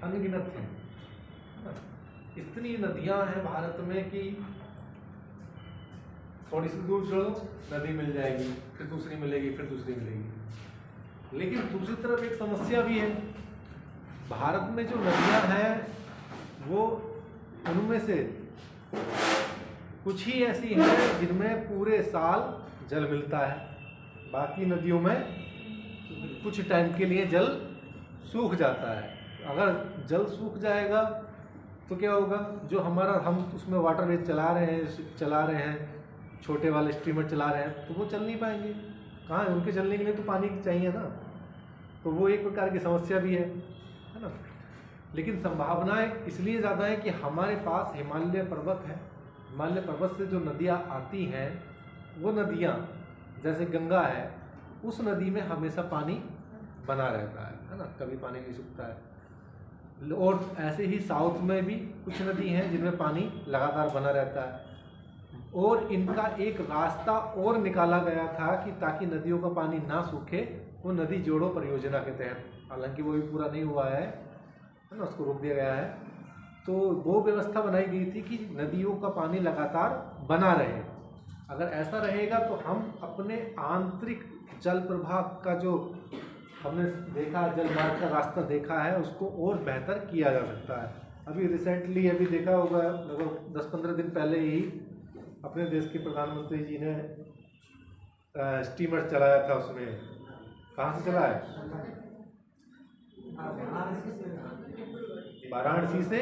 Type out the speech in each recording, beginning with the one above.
अनगिनत हैं। इतनी नदियां हैं भारत में कि थोड़ी सी दूर चलो नदी मिल जाएगी, फिर दूसरी मिलेगी, फिर दूसरी मिलेगी। लेकिन दूसरी तरफ एक समस्या भी है। भारत में जो नदियां हैं वो उनमें से कुछ ही ऐसी हैं जिनमें पूरे साल जल मिलता है, बाकी नदियों में कुछ टाइम के लिए जल सूख जाता है। अगर जल सूख जाएगा तो क्या होगा, जो हमारा हम उसमें वाटरवेज चला रहे हैं छोटे वाले स्टीमर चला रहे हैं, तो वो चल नहीं पाएंगे। कहाँ है, उनके चलने के लिए तो पानी चाहिए ना। तो वो एक प्रकार की समस्या भी है ना। लेकिन संभावनाएं इसलिए ज़्यादा है कि हमारे पास हिमालय पर्वत है। हिमालय पर्वत से जो नदियाँ आती हैं, वो नदियाँ जैसे गंगा है, उस नदी में हमेशा पानी बना रहता है ना, कभी पानी नहीं सूखता है। और ऐसे ही साउथ में भी कुछ नदी हैं जिनमें पानी लगातार बना रहता है। और इनका एक रास्ता और निकाला गया था कि ताकि नदियों का पानी ना सूखे, वो नदी जोड़ो परियोजना के तहत, हालांकि वो भी पूरा नहीं हुआ है ना, उसको रोक दिया गया है। तो वो व्यवस्था बनाई गई थी कि नदियों का पानी लगातार बना रहे। अगर ऐसा रहेगा तो हम अपने आंतरिक जल प्रवाह का जो हमने देखा, जल मार्ग का रास्ता देखा है, उसको और बेहतर किया जा सकता है। अभी रिसेंटली अभी देखा होगा, लगभग 10-15 दिन पहले ही अपने देश के प्रधानमंत्री जी ने स्टीमर चलाया था। उसमें कहाँ से चला है, वाराणसी से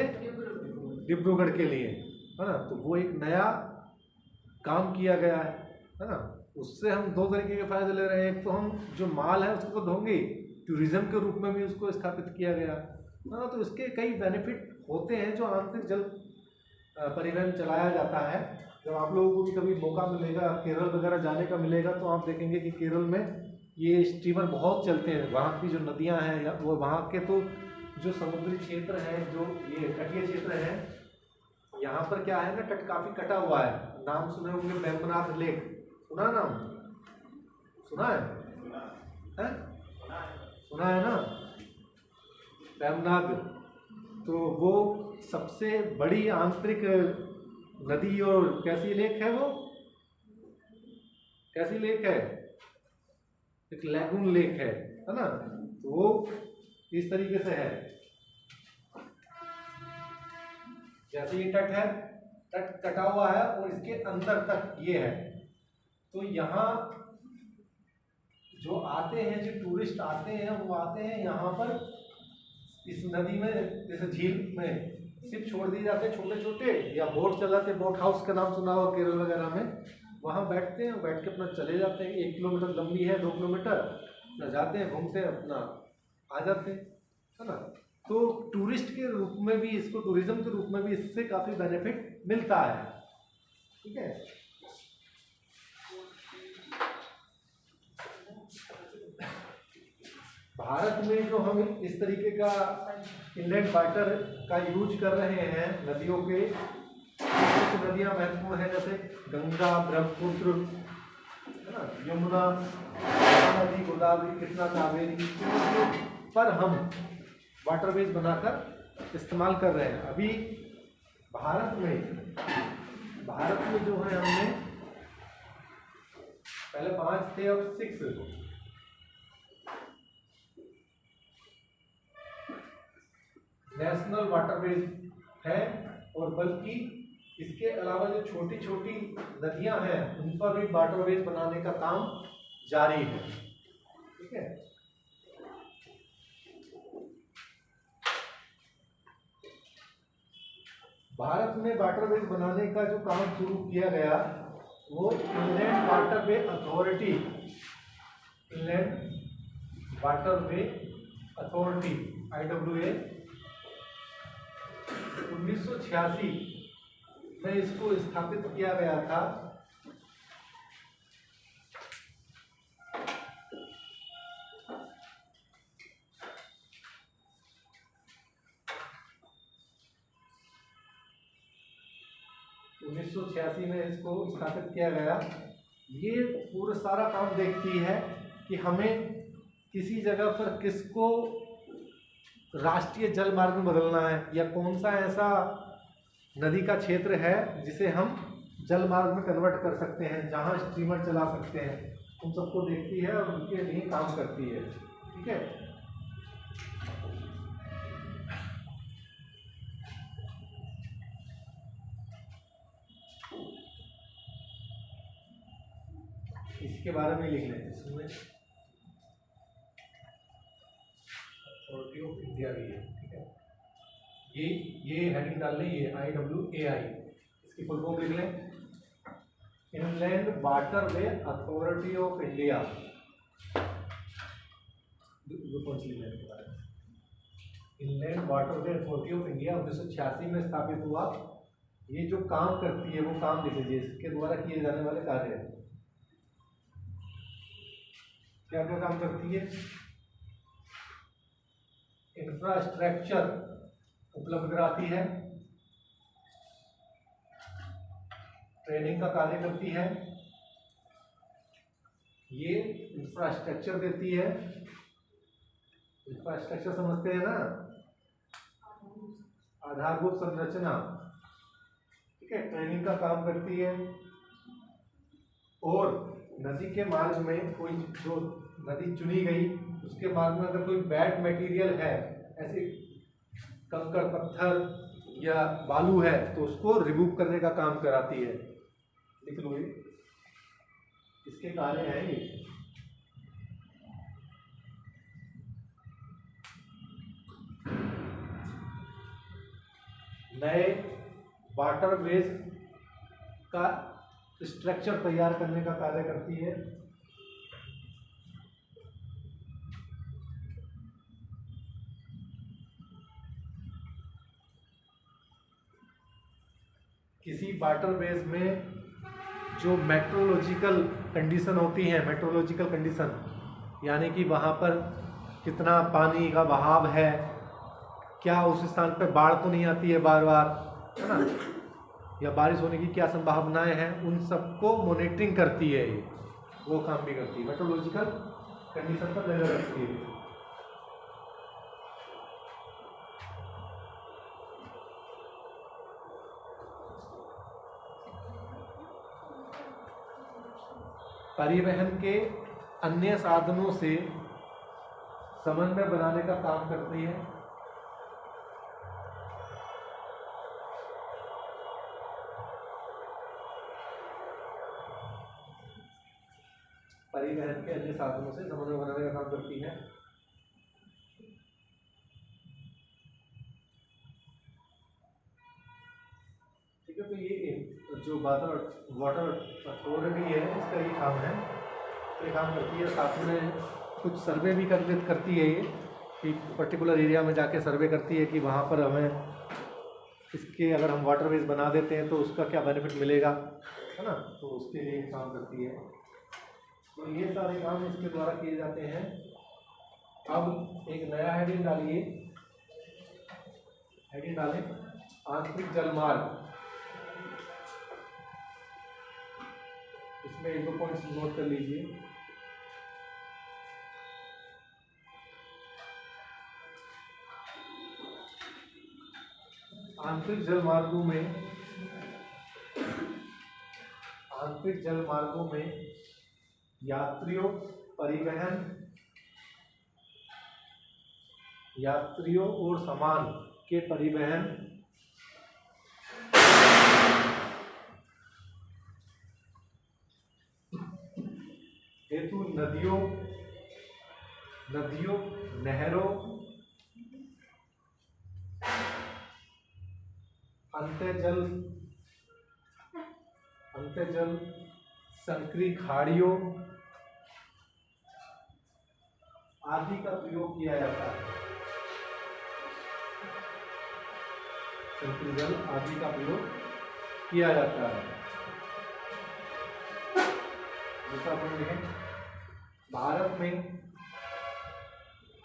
डिब्रूगढ़ के लिए, है ना। तो वो एक नया काम किया गया है ना। उससे हम दो तरीके के फायदे ले रहे हैं। एक तो हम जो माल है उसको तो ढोंगे, टूरिज्म के रूप में भी उसको स्थापित किया गया है ना। तो इसके कई बेनिफिट होते हैं जो आंतरिक जल परिवहन चलाया जाता है। जब आप लोगों को भी कभी मौका मिलेगा, केरल वगैरह जाने का मिलेगा, तो आप देखेंगे कि केरल में ये स्टीमर बहुत चलते हैं। वहाँ की जो नदियाँ हैं, वो वहाँ के तो जो समुद्री क्षेत्र हैं, जो ये तटीय क्षेत्र हैं, यहाँ पर क्या है ना, तट काफ़ी कटा हुआ है। नाम सुने होंगे, वेम्बनाथ लेक, सुना नाम, सुना है? सुना है ना, वेम्बनाथ। तो वो सबसे बड़ी आंतरिक नदी और कैसी लेक है, वो कैसी लेक है, एक लैगून लेक है ना। तो वो इस तरीके से है, जैसे ये तट है, तट कटा हुआ है और इसके अंदर तक ये है। तो यहाँ जो आते हैं, जो टूरिस्ट आते हैं, वो आते हैं यहाँ पर इस नदी में, जैसे झील में सिर्फ छोड़ दिए जाते हैं छोटे छोटे, या बोट चलाते हैं, बोट हाउस का नाम सुना हुआ केरल वगैरह में। वहाँ बैठते हैं, बैठ के अपना चले जाते हैं। 1 किलोमीटर लंबी है, 2 किलोमीटर, अपना जाते हैं, घूमते हैं, अपना आ जाते हैं, है ना। तो टूरिस्ट के रूप में भी, इसको टूरिज्म के रूप में भी इससे काफ़ी बेनिफिट मिलता है। ठीक है। भारत में जो हम इस तरीके का इनलेट वाटर का यूज कर रहे हैं नदियों के, कुछ नदियाँ महत्वपूर्ण हैं, जैसे गंगा, ब्रह्मपुत्र, है ना, यमुना, नदी, गोदावरी, कृष्णा, कावेरी, पर हम वाटरवेज बनाकर इस्तेमाल कर रहे हैं। अभी भारत में जो है, हमने पहले 5 थे, अब 6 नेशनल वाटरवेज है। और बल्कि इसके अलावा जो छोटी छोटी नदियां हैं, उन पर भी वाटरवेज बनाने का काम जारी है। ठीक है। भारत में वाटरवेज बनाने का जो काम शुरू किया गया, वो inland waterway authority, inland waterway authority IWA 1986 में इसको स्थापित किया गया था। में इसको स्थापित किया गया। ये पूरा सारा काम देखती है कि हमें किसी जगह पर किसको राष्ट्रीय जल मार्ग में बदलना है, या कौन सा ऐसा नदी का क्षेत्र है जिसे हम जल मार्ग में कन्वर्ट कर सकते हैं, जहां स्टीमर चला सकते हैं, उन सबको देखती है और उनके लिए काम करती है। ठीक है, इसके बारे में लिख लें। इसमें अथॉरिटी ऑफ इंडिया भी है। ठीक है, ये हेडिंग डाल लें, ये IWAI, इसकी फुल फॉर्म लिख लें, inland waterway authority of India. Inland waterway authority of India 1986 में स्थापित हुआ। ये जो काम करती है वो काम देख लीजिए, इसके द्वारा किए जाने वाले कार्य क्या क्या काम करती है। इंफ्रास्ट्रक्चर उपलब्ध कराती है, ट्रेनिंग का कार्य करती है, ये इंफ्रास्ट्रक्चर देती है। इंफ्रास्ट्रक्चर समझते हैं ना, आधारभूत संरचना। ठीक है, ट्रेनिंग का काम करती है, और नदी के मार्ग में कोई जो नदी चुनी गई उसके मार्ग में अगर कोई बैड मटेरियल है, ऐसे कंकड़ पत्थर या बालू है, तो उसको रिमूव करने का काम कराती है। लिख लो, ये इसके कार्य हैं ये। नए वाटरवेज का स्ट्रक्चर तैयार करने का कार्य करती है। किसी वाटरवेज में जो मेट्रोलॉजिकल कंडीशन होती हैं, मेट्रोलॉजिकल कंडीशन यानी कि वहाँ पर कितना पानी का बहाव है, क्या उस स्थान पर बाढ़ तो नहीं आती है बार बार, है ना, या बारिश होने की क्या संभावनाएं हैं, उन सबको मॉनिटरिंग करती है ये, वो काम भी करती है, मेट्रोलॉजिकल कंडीशन पर नजर रखती है। परिवहन के अन्य साधनों से समन्वय बनाने का काम करती है। परिवहन के अन्य साधनों से समन्वय बनाने का काम करती है। ठीक है, तो ये जो वाटर अथॉरिटी है इसका ये काम है, ये काम करती है। साथ में कुछ सर्वे भी करती है ये, कि पर्टिकुलर एरिया में जाके सर्वे करती है कि वहाँ पर हमें इसके अगर हम वाटरवेज बना देते हैं तो उसका क्या बेनिफिट मिलेगा, है ना, तो उसके लिए काम करती है। तो ये सारे काम इसके द्वारा किए जाते हैं। अब एक नया हेडिंग डालिए, हेडिंग डालें आंतरिक जलमार्ग। इसमें एक दो पॉइंट्स नोट कर लीजिए। आंतरिक जलमार्गों में यात्रियों और सामान के परिवहन हेतु नदियों, नहरों, अंतःजल संकरी खाड़ियों आदि का प्रयोग किया जाता है। संकरी जल आदि का प्रयोग किया जाता है। दूसरा पॉइंट लिखें, भारत में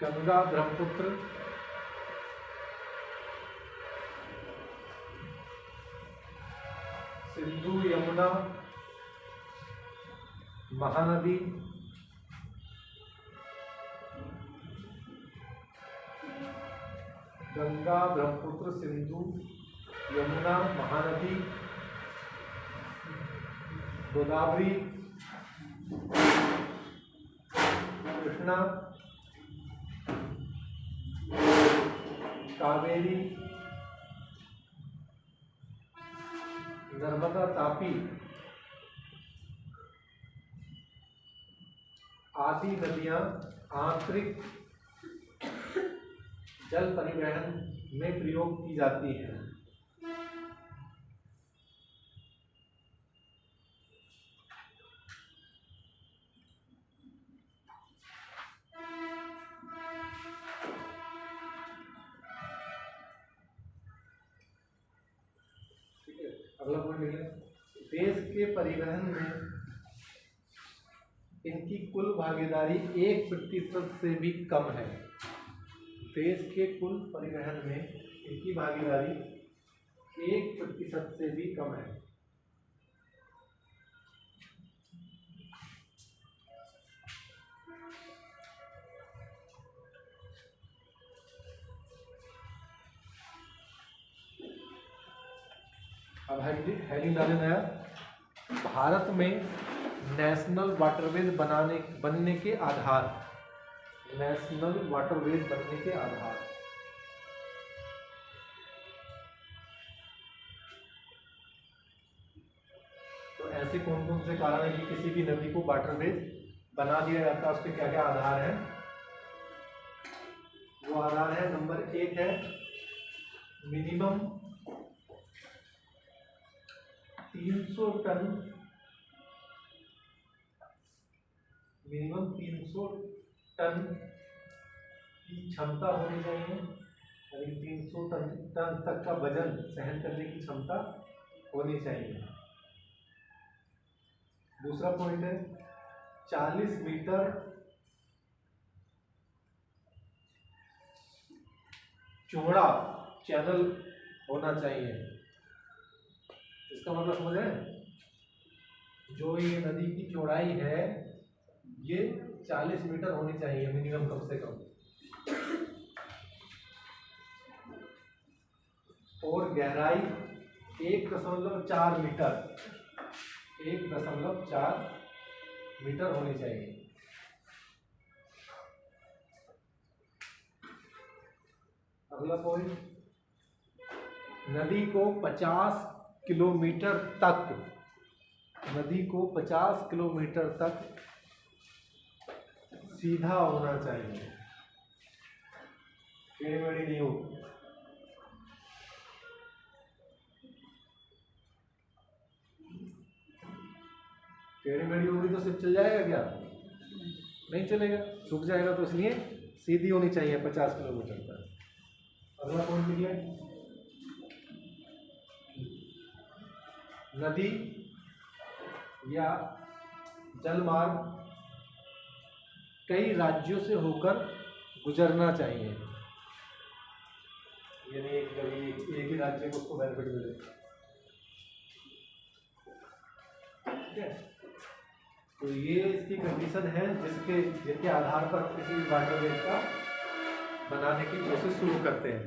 गंगा, ब्रह्मपुत्र, सिंधु, यमुना, महानदी, गंगा, ब्रह्मपुत्र, सिंधु, यमुना, महानदी, गोदावरी, कृष्णा, कावेरी, नर्मदा, तापी आदि नदियां आंतरिक जल परिवहन में प्रयोग की जाती हैं। अगला पॉइंट लिख लें। देश के परिवहन में इनकी कुल भागीदारी 1% से भी कम है। देश के कुल परिवहन में इनकी भागीदारी 1% से भी कम है। अब हेडिंग डाले नया, भारत में नेशनल वाटरवेज बनने के आधार, नेशनल वाटरवेज बनने के आधार। तो ऐसे कौन कौन से कारण है कि किसी भी नदी को वाटरवेज बना दिया जाता है, उसके क्या क्या आधार हैं? वो आधार है, नंबर 1 है मिनिमम 300 टन, मिनिमम 300 टन की क्षमता होनी चाहिए, यानी 300 टन तक का वजन सहन करने की क्षमता होनी चाहिए। दूसरा पॉइंट है 40 मीटर चौड़ा चैनल होना चाहिए। इसका मतलब समझ रहे हैं, जो ये नदी की चौड़ाई है ये 40 मीटर होनी चाहिए मिनिमम, कम से कम। और गहराई 1.4 मीटर, 1.4 मीटर होनी चाहिए। अगला पॉइंट, नदी को 50 किलोमीटर तक, नदी को 50 किलोमीटर तक सीधा होना चाहिए, टेढ़ी-मेढ़ी नहीं हो। टेढ़ी-मेढ़ी होगी तो सिर्फ चल जाएगा क्या? नहीं चलेगा, सूख जाएगा। तो इसलिए सीधी होनी चाहिए 50 किलोमीटर तक। अगला पॉइंट लिखिए, नदी या जलमार्ग कई राज्यों से होकर गुजरना चाहिए, यानी एक ही राज्य को उसको बेनिफिट मिले। ठीक है, तो ये इसकी कंडीशन है जिनके आधार पर किसी भी वाटरवेज का बनाने की प्रोसेस शुरू करते हैं।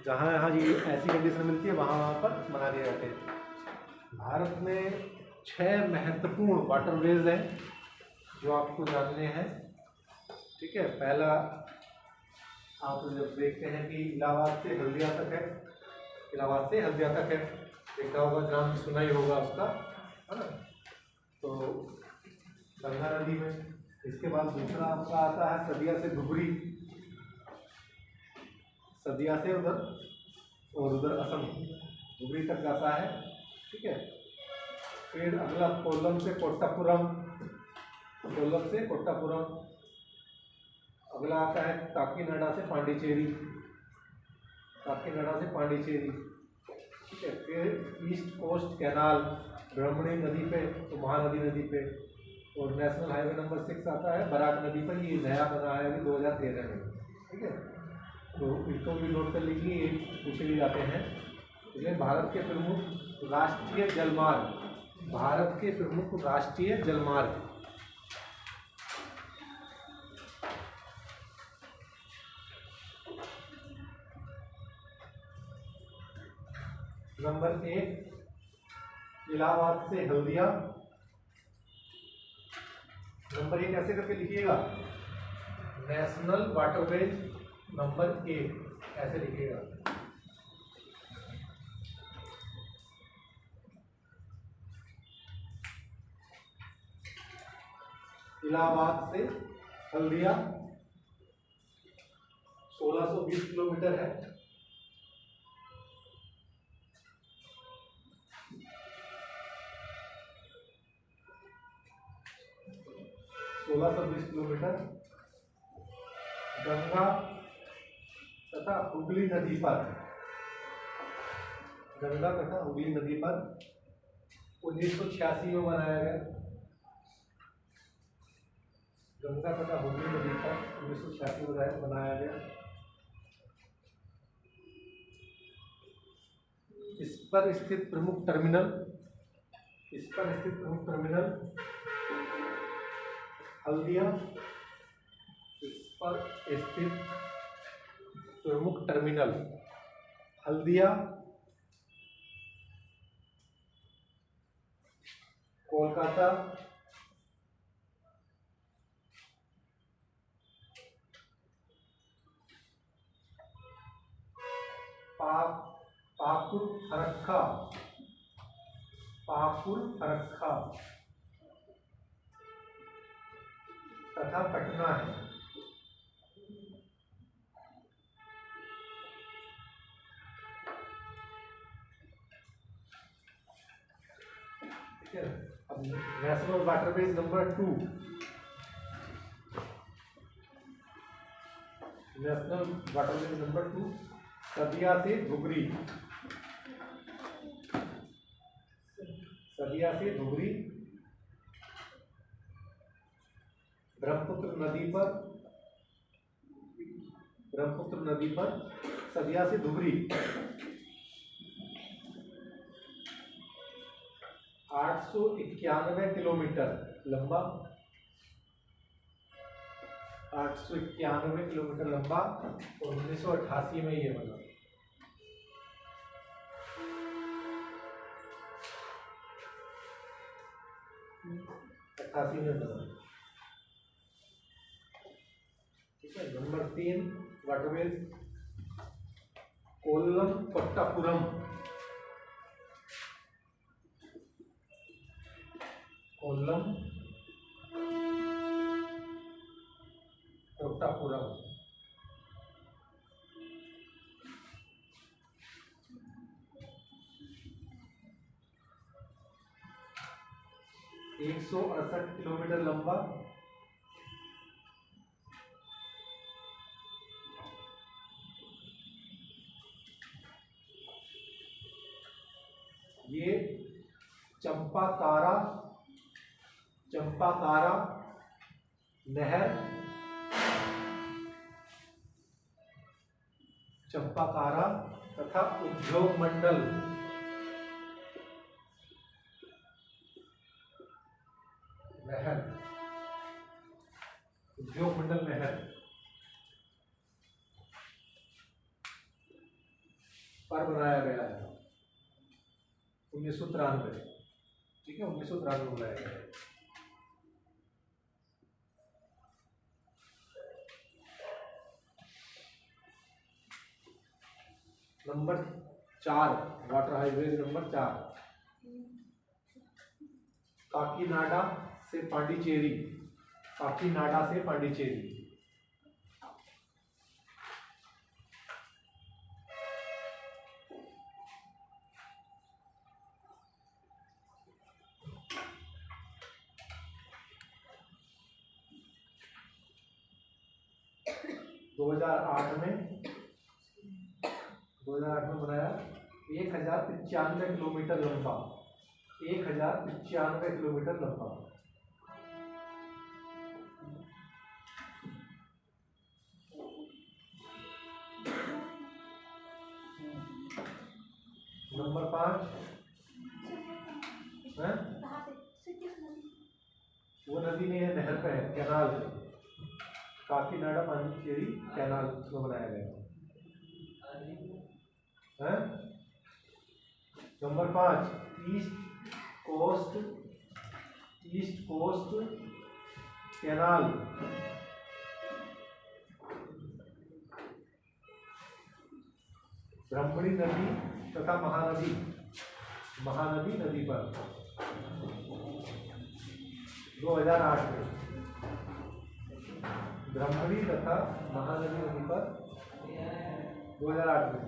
जहाँ यहाँ ये ऐसी कंडीशन मिलती है वहाँ पर बना दिए जाते हैं। भारत में 6 महत्वपूर्ण वाटरवेज हैं जो आपको जानने हैं। ठीक है, पहला आप जब देखते हैं कि इलाहाबाद से हल्दिया तक है, इलाहाबाद से हल्दिया तक है, देखा होगा, नाम सुना ही होगा उसका, है ना। तो गंगा नदी में। इसके बाद दूसरा आपका आता है सदिया से धुबरी, सदिया से उधर और उधर असम धुबरी तक जाता है। ठीक है, फिर अगला कोल्लम से कोट्टापुरम, कोल्लम से कोट्टापुरम। अगला आता है काकीनाडा से पांडिचेरी, काकीनाडा से पांडिचेरी। ठीक है, फिर ईस्ट कोस्ट कैनाल ब्रह्मणी नदी पे, तो महानदी नदी पे। और नेशनल हाईवे नंबर 6 आता है बराक नदी पर, ये नया बना है अभी 2013 में। ठीक है, तो इसको भी नोट कर लीजिए, ये पूछे भी जाते हैं। इसलिए भारत के प्रमुख राष्ट्रीय जलमार्ग, भारत के प्रमुख राष्ट्रीय जलमार्ग। नंबर 1 इलाहाबाद से हल्दिया। नंबर 1 ऐसे करके लिखिएगा, नेशनल वाटरवेज नंबर 1 ऐसे लिखिएगा। इलाहाबाद से हल्दिया 1620 किलोमीटर है। किलोमीटर गंगा तथा हुगली नदी पर, गंगा तथा हुगली नदी पर 1986 में बनाया गया। गंगा तथा हुगली नदी पर 1986 में बनाया गया। इस पर स्थित प्रमुख टर्मिनल, हल्दिया। इस पर स्थित प्रमुख टर्मिनल हल्दिया, कोलकाता, पाकुर फरक्का तथा पटना है। ठीक है। अब national waterways number 2, national waterways number 2 सदिया से धुबरी, ब्रह्मपुत्र नदी पर सदिया से धुबरी 891 किलोमीटर लंबा, 891 किलोमीटर लंबा और 1988 में ये बना। ठीक है। Number 3 waterways Kollam Kottapuram, Kollam Kottapuram 168 kilometre लंबा, ये चंपाकारा नहर, चंपाकारा तथा उद्योग मंडल नहर पर बनाया गया है 1993। ठीक है, 1993 में बनाया गया है। Number 4 water highways number 4 Kakinada से पांडिचेरी, 2008 में बनाया। 1095 किलोमीटर लंबा, 1095 किलोमीटर लंबा। नंबर 5 है, वो नदी नहीं है, नहर पे है, कैनाल है। काकीनाडा पांडिचेरी कैनाल में बनाया गया है। नंबर 5 ईस्ट कोस्ट कैनाल, ब्रह्मणी नदी तथा महानदी नदी पर 2008 में, ब्रह्मणी तथा महानदी नदी पर 2008 में।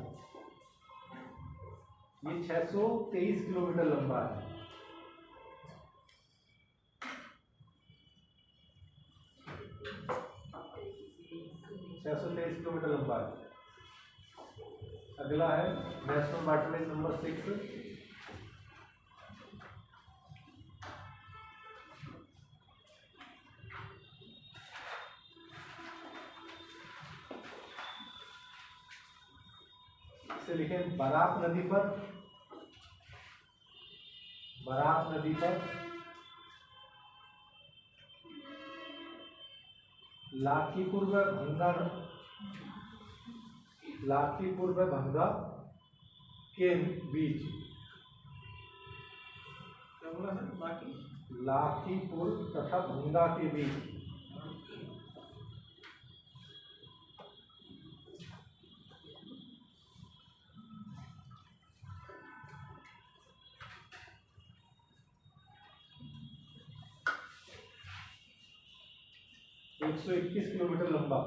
ये 623 किलोमीटर लंबा है। 623 किलोमीटर लंबा है। अगला है नेशनल वाटरवे नंबर 6, इसे लिखें बराक नदी पर लाखीपुर व भंगा के बीच, लाखीपुर तथा भंगा के बीच एक 121 किलोमीटर लंबा।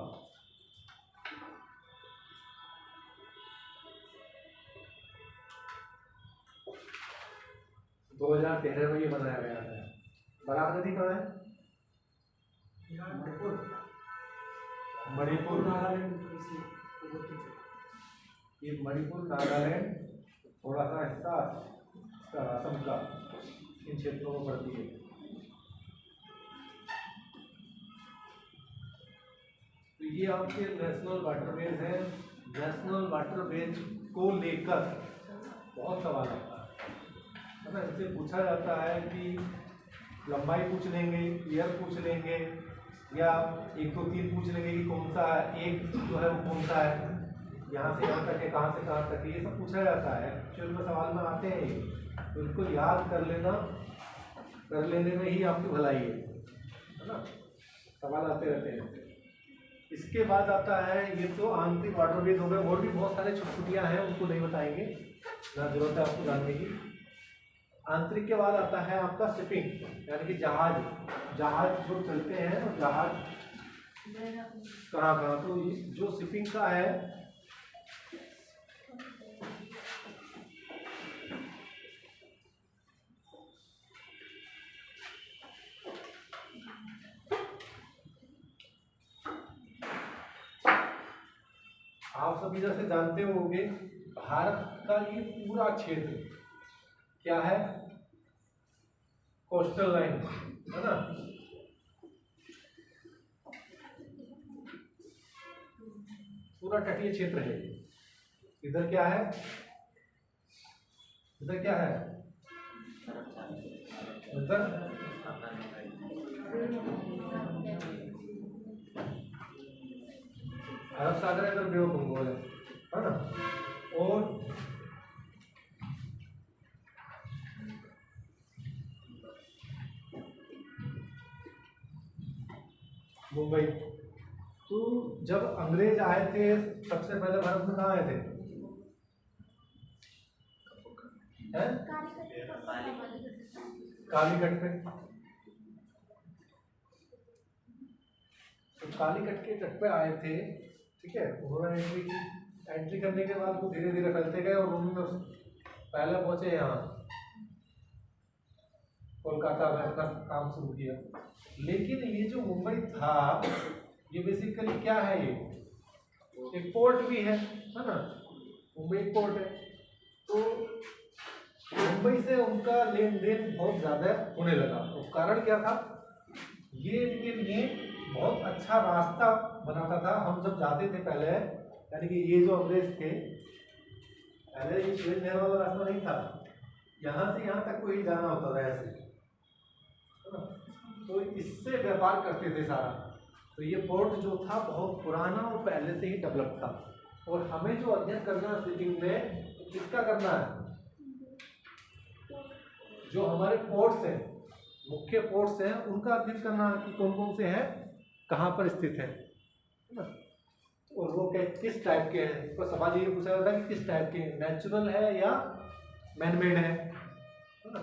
दो 2013 में ये बनाया गया था। बराक नदी कहाँ है? मणिपुर ये मणिपुर नागालैंड थोड़ा सा हिस्सा असम का, इन क्षेत्रों में पड़ती है। तो ये आपके नेशनल वाटरवेज हैं। नेशनल वाटरवेज को लेकर बहुत सवाल आता है ना। इससे पूछा जाता है कि लंबाई पूछ लेंगे, ईयर पूछ लेंगे, या 1 2 3 पूछ लेंगे कि कौन सा एक जो है वो कौन सा है, यहाँ से यहाँ तक है, कहाँ से कहाँ तक है, ये सब पूछा जाता है। एक्चुअल में सवाल में आते हैं, तो इनको याद कर लेने में ही आपकी भलाई है ना। सवाल आते रहते हैं। इसके बाद आता है, ये तो आंतरिक वाटरवेज हो गए, और भी बहुत सारे छुट्टियाँ हैं, उनको नहीं बताएंगे, ना जरूरत है आपको जानने की। आंतरिक के बाद आता है आपका शिपिंग, यानी कि जहाज जो चलते हैं, और जहाज कहाँ, तो जो शिपिंग का है, आप सभी जैसे जानते होंगे, भारत का ये पूरा क्षेत्र क्या है? कोस्टल लाइन है ना। पूरा तटीय क्षेत्र है। इधर क्या है? इधर अरब सागर है, इधर बे ऑफ बंगाल है ना। और मुंबई। तो जब अंग्रेज आए थे, सबसे पहले भारत में कहाँ आए थे? कालीकट पे। तो कालीकट के तट पे आए थे, ठीक है। उन्होंने एंट्री करने के बाद वो धीरे धीरे फैलते गए, और उन्होंने पहले पहुंचे यहाँ कोलकाता में, अपना काम शुरू किया। लेकिन ये जो मुंबई था, ये बेसिकली क्या है? ये एक पोर्ट भी है ना। मुंबई एक पोर्ट है। तो मुंबई से उनका लेन देन बहुत ज्यादा होने लगा। तो कारण क्या था? ये इनके लिए बहुत अच्छा रास्ता बनाता था। हम जब जाते थे पहले, यानी कि ये जो अंग्रेज थे, पहले ये सुएज नहर वाला रास्ता नहीं था, यहाँ से यहाँ तक को ही जाना होता था ऐसे, है ना। तो इससे व्यापार करते थे सारा। तो ये पोर्ट जो था बहुत पुराना और पहले से ही डेवलप था। और हमें जो अध्ययन करना है शिपिंग में, किसका करना है? जो हमारे पोर्ट्स हैं, मुख्य पोर्ट्स हैं, उनका अध्ययन करना कि कौन कौन से हैं, कहाँ पर स्थित हैं, है ना, और वो किस टाइप के हैं। तो सवाल ये पूछा जाता है कि किस टाइप के हैं, नेचुरल है या मैनमेड है ना,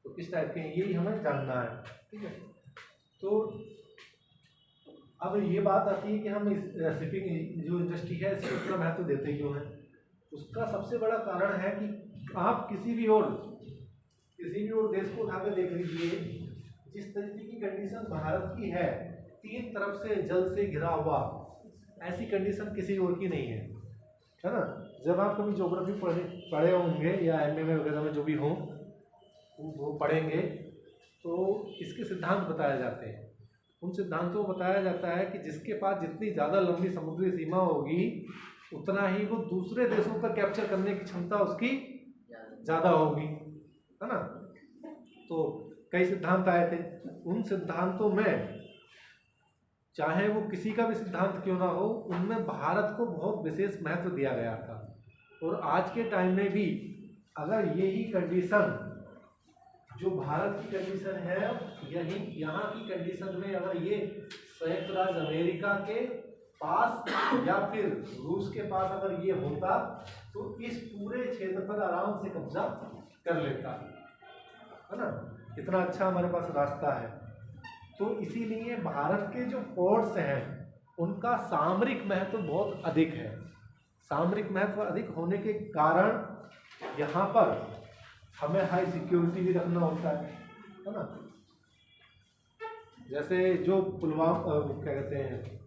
तो किस टाइप के हैं यही हमें जानना है। ठीक है, तो अब ये बात आती है कि हम इस शिपिंग जो इंडस्ट्री है इसको इतना महत्व देते क्यों हैं। उसका सबसे बड़ा कारण है कि आप किसी भी और देश को उठाकर देख लीजिए, जिस तरीके की कंडीशन भारत की है, 3 तरफ से जल से घिरा हुआ, ऐसी कंडीशन किसी और की नहीं है ना। जब आप कभी ज्योग्राफी पढ़े होंगे या एमए में वगैरह में जो भी हों वो पढ़ेंगे तो इसके सिद्धांत बताए जाते हैं। उन सिद्धांतों को बताया जाता है कि जिसके पास जितनी ज़्यादा लंबी समुद्री सीमा होगी उतना ही वो दूसरे देशों पर कैप्चर करने की क्षमता उसकी ज़्यादा होगी, है ना। तो कई सिद्धांत आए थे, उन सिद्धांतों में चाहे वो किसी का भी सिद्धांत क्यों ना हो, उनमें भारत को बहुत विशेष महत्व दिया गया था। और आज के टाइम में भी अगर यही कंडीशन जो भारत की कंडीशन है, यही यहाँ की कंडीशन में अगर ये संयुक्त राज्य अमेरिका के पास या फिर रूस के पास अगर ये होता तो इस पूरे क्षेत्र पर आराम से कब्जा कर लेता, है ना। इतना अच्छा हमारे पास रास्ता है। तो इसीलिए भारत के जो पोर्ट्स हैं उनका सामरिक महत्व बहुत अधिक है। सामरिक महत्व अधिक होने के कारण यहाँ पर हमें हाई सिक्योरिटी भी रखना होता है ना। जैसे जो पुलवामा क्या कहते हैं,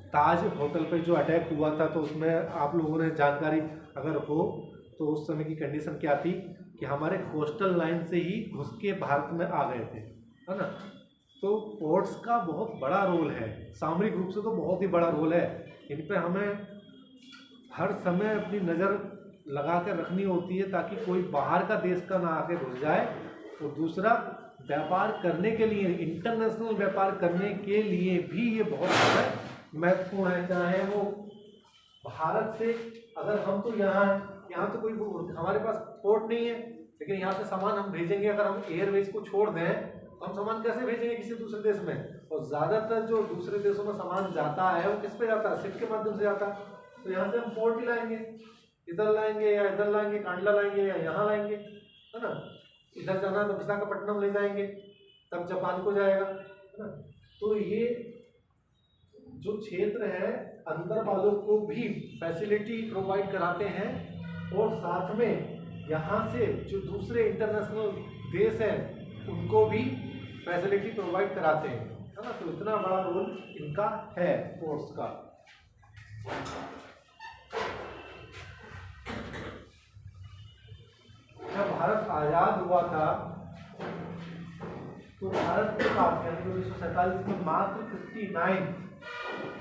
ताज होटल पे जो अटैक हुआ था, तो उसमें आप लोगों ने जानकारी अगर हो तो उस समय की कंडीशन क्या थी कि हमारे कोस्टल लाइन से ही घुस के भारत में आ गए थे, है ना। तो पोर्ट्स का बहुत बड़ा रोल है, सामरिक रूप से तो बहुत ही बड़ा रोल है। इन पे हमें हर समय अपनी नज़र लगा कर रखनी होती है ताकि कोई बाहर का देश का ना आके घुस जाए। और दूसरा, व्यापार करने के लिए, इंटरनेशनल व्यापार करने के लिए भी ये बहुत ज़्यादा महत्वपूर्ण है। चाहे वो भारत से, अगर हम तो यहाँ तो कोई हमारे पास पोर्ट नहीं है, लेकिन यहाँ से सामान हम भेजेंगे, अगर हम एयरवेज को छोड़ दें तो हम सामान कैसे भेजेंगे किसी दूसरे देश में। और ज़्यादातर जो दूसरे देशों में सामान जाता है वो किस पे जाता है, शिप के माध्यम से जाता है। तो यहाँ से हम पोर्ट ही लाएंगे, इधर लाएंगे या इधर लाएंगे, कांडला लाएंगे या यहाँ लाएंगे, है ना। इधर जाना है तो विशाखापट्टनम ले जाएंगे, तब जापान को जाएगा, है ना। तो ये जो क्षेत्र है अंदर वालों को भी फैसिलिटी प्रोवाइड कराते हैं, और साथ में यहाँ से जो दूसरे इंटरनेशनल देश हैं उनको भी फैसिलिटी प्रोवाइड कराते हैं, है ना। तो इतना बड़ा रोल इनका है पोर्ट्स का। जब भारत आज़ाद हुआ था तो भारत के पास 1947 में मात्र 59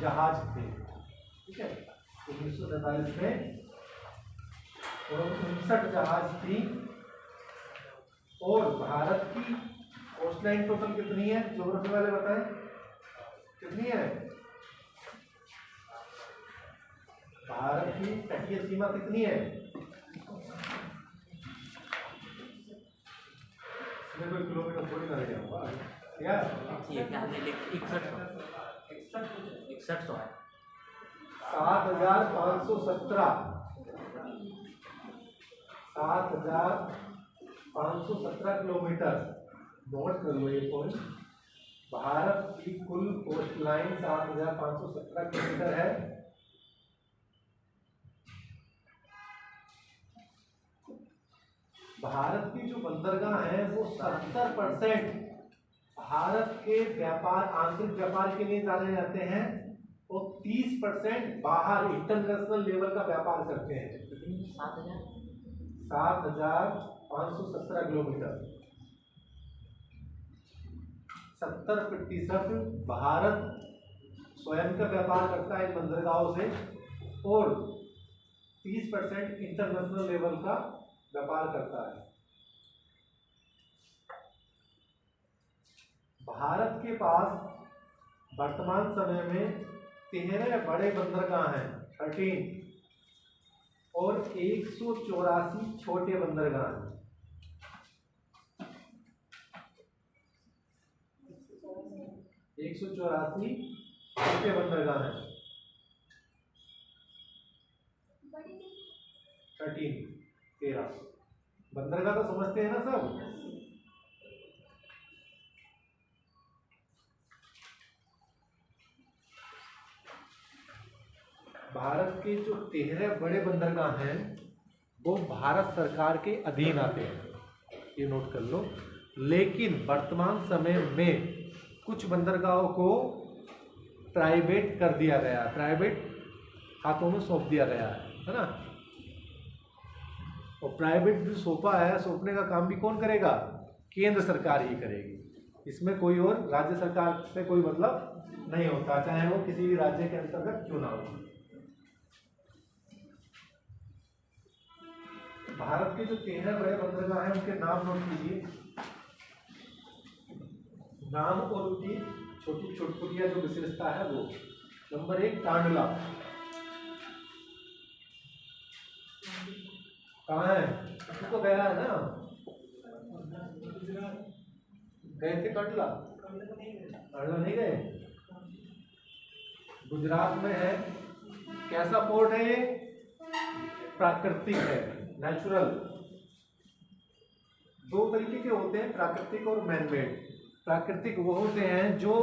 जहाज थे, ठीक है। 1947 में 59 जहाज थी। और भारत की कोस्ट लाइन टोटल कितनी है, ज्योग्राफी वाले बताएं कितनी है। भारत की तटीय सीमा कितनी है, कोई किलोमीटर थोड़ी ना रहेगा यार, 6100 है। 7,517 किलोमीटर। नोट कर लो ये पॉइंट। भारत की कुल कोस्ट लाइन 7,517 किलोमीटर है। भारत की जो बंदरगाह है वो 70% भारत के व्यापार, आंतरिक व्यापार के लिए जाने जाते हैं, और 30% बाहर इंटरनेशनल लेवल का व्यापार करते हैं। 7,517 किलोमीटर। 70% भारत स्वयं का व्यापार करता है इन बंदरगाहों से, और 30% इंटरनेशनल लेवल का व्यापार करता है। भारत के पास वर्तमान समय में 13 बड़े बंदरगाह हैं, 13, और 184 छोटे बंदरगाह हैं। 184 छोटे बंदरगाह हैं। 13 बंदरगाह तो समझते हैं ना सब। भारत के जो 13 बड़े बंदरगाह हैं वो भारत सरकार के अधीन आते हैं, ये नोट कर लो। लेकिन वर्तमान समय में कुछ बंदरगाहों को प्राइवेट कर दिया गया है, प्राइवेट हाथों में सौंप दिया गया है ना। और प्राइवेट जो सौंपा है, सौंपने का काम भी कौन करेगा? केंद्र सरकार ही करेगी। इसमें कोई और राज्य सरकार से कोई मतलब नहीं होता, चाहे वो किसी भी राज्य के अंतर्गत क्यों ना हो। भारत के जो 13 बड़े बंदरगाह हैं उनके नाम नोट कीजिए। नाम और उनकी छोटी छोटपुटिया जो विशेषता है वो। नंबर 1 कांडला। कहाँ है? तो गया है ना, गए थे कांडला? कांडला नहीं गए? गुजरात में है। कैसा पोर्ट है ये? प्राकृतिक है, नेचुरल। दो तरीके के होते हैं, प्राकृतिक और मैनमेड। प्राकृतिक वो होते हैं जो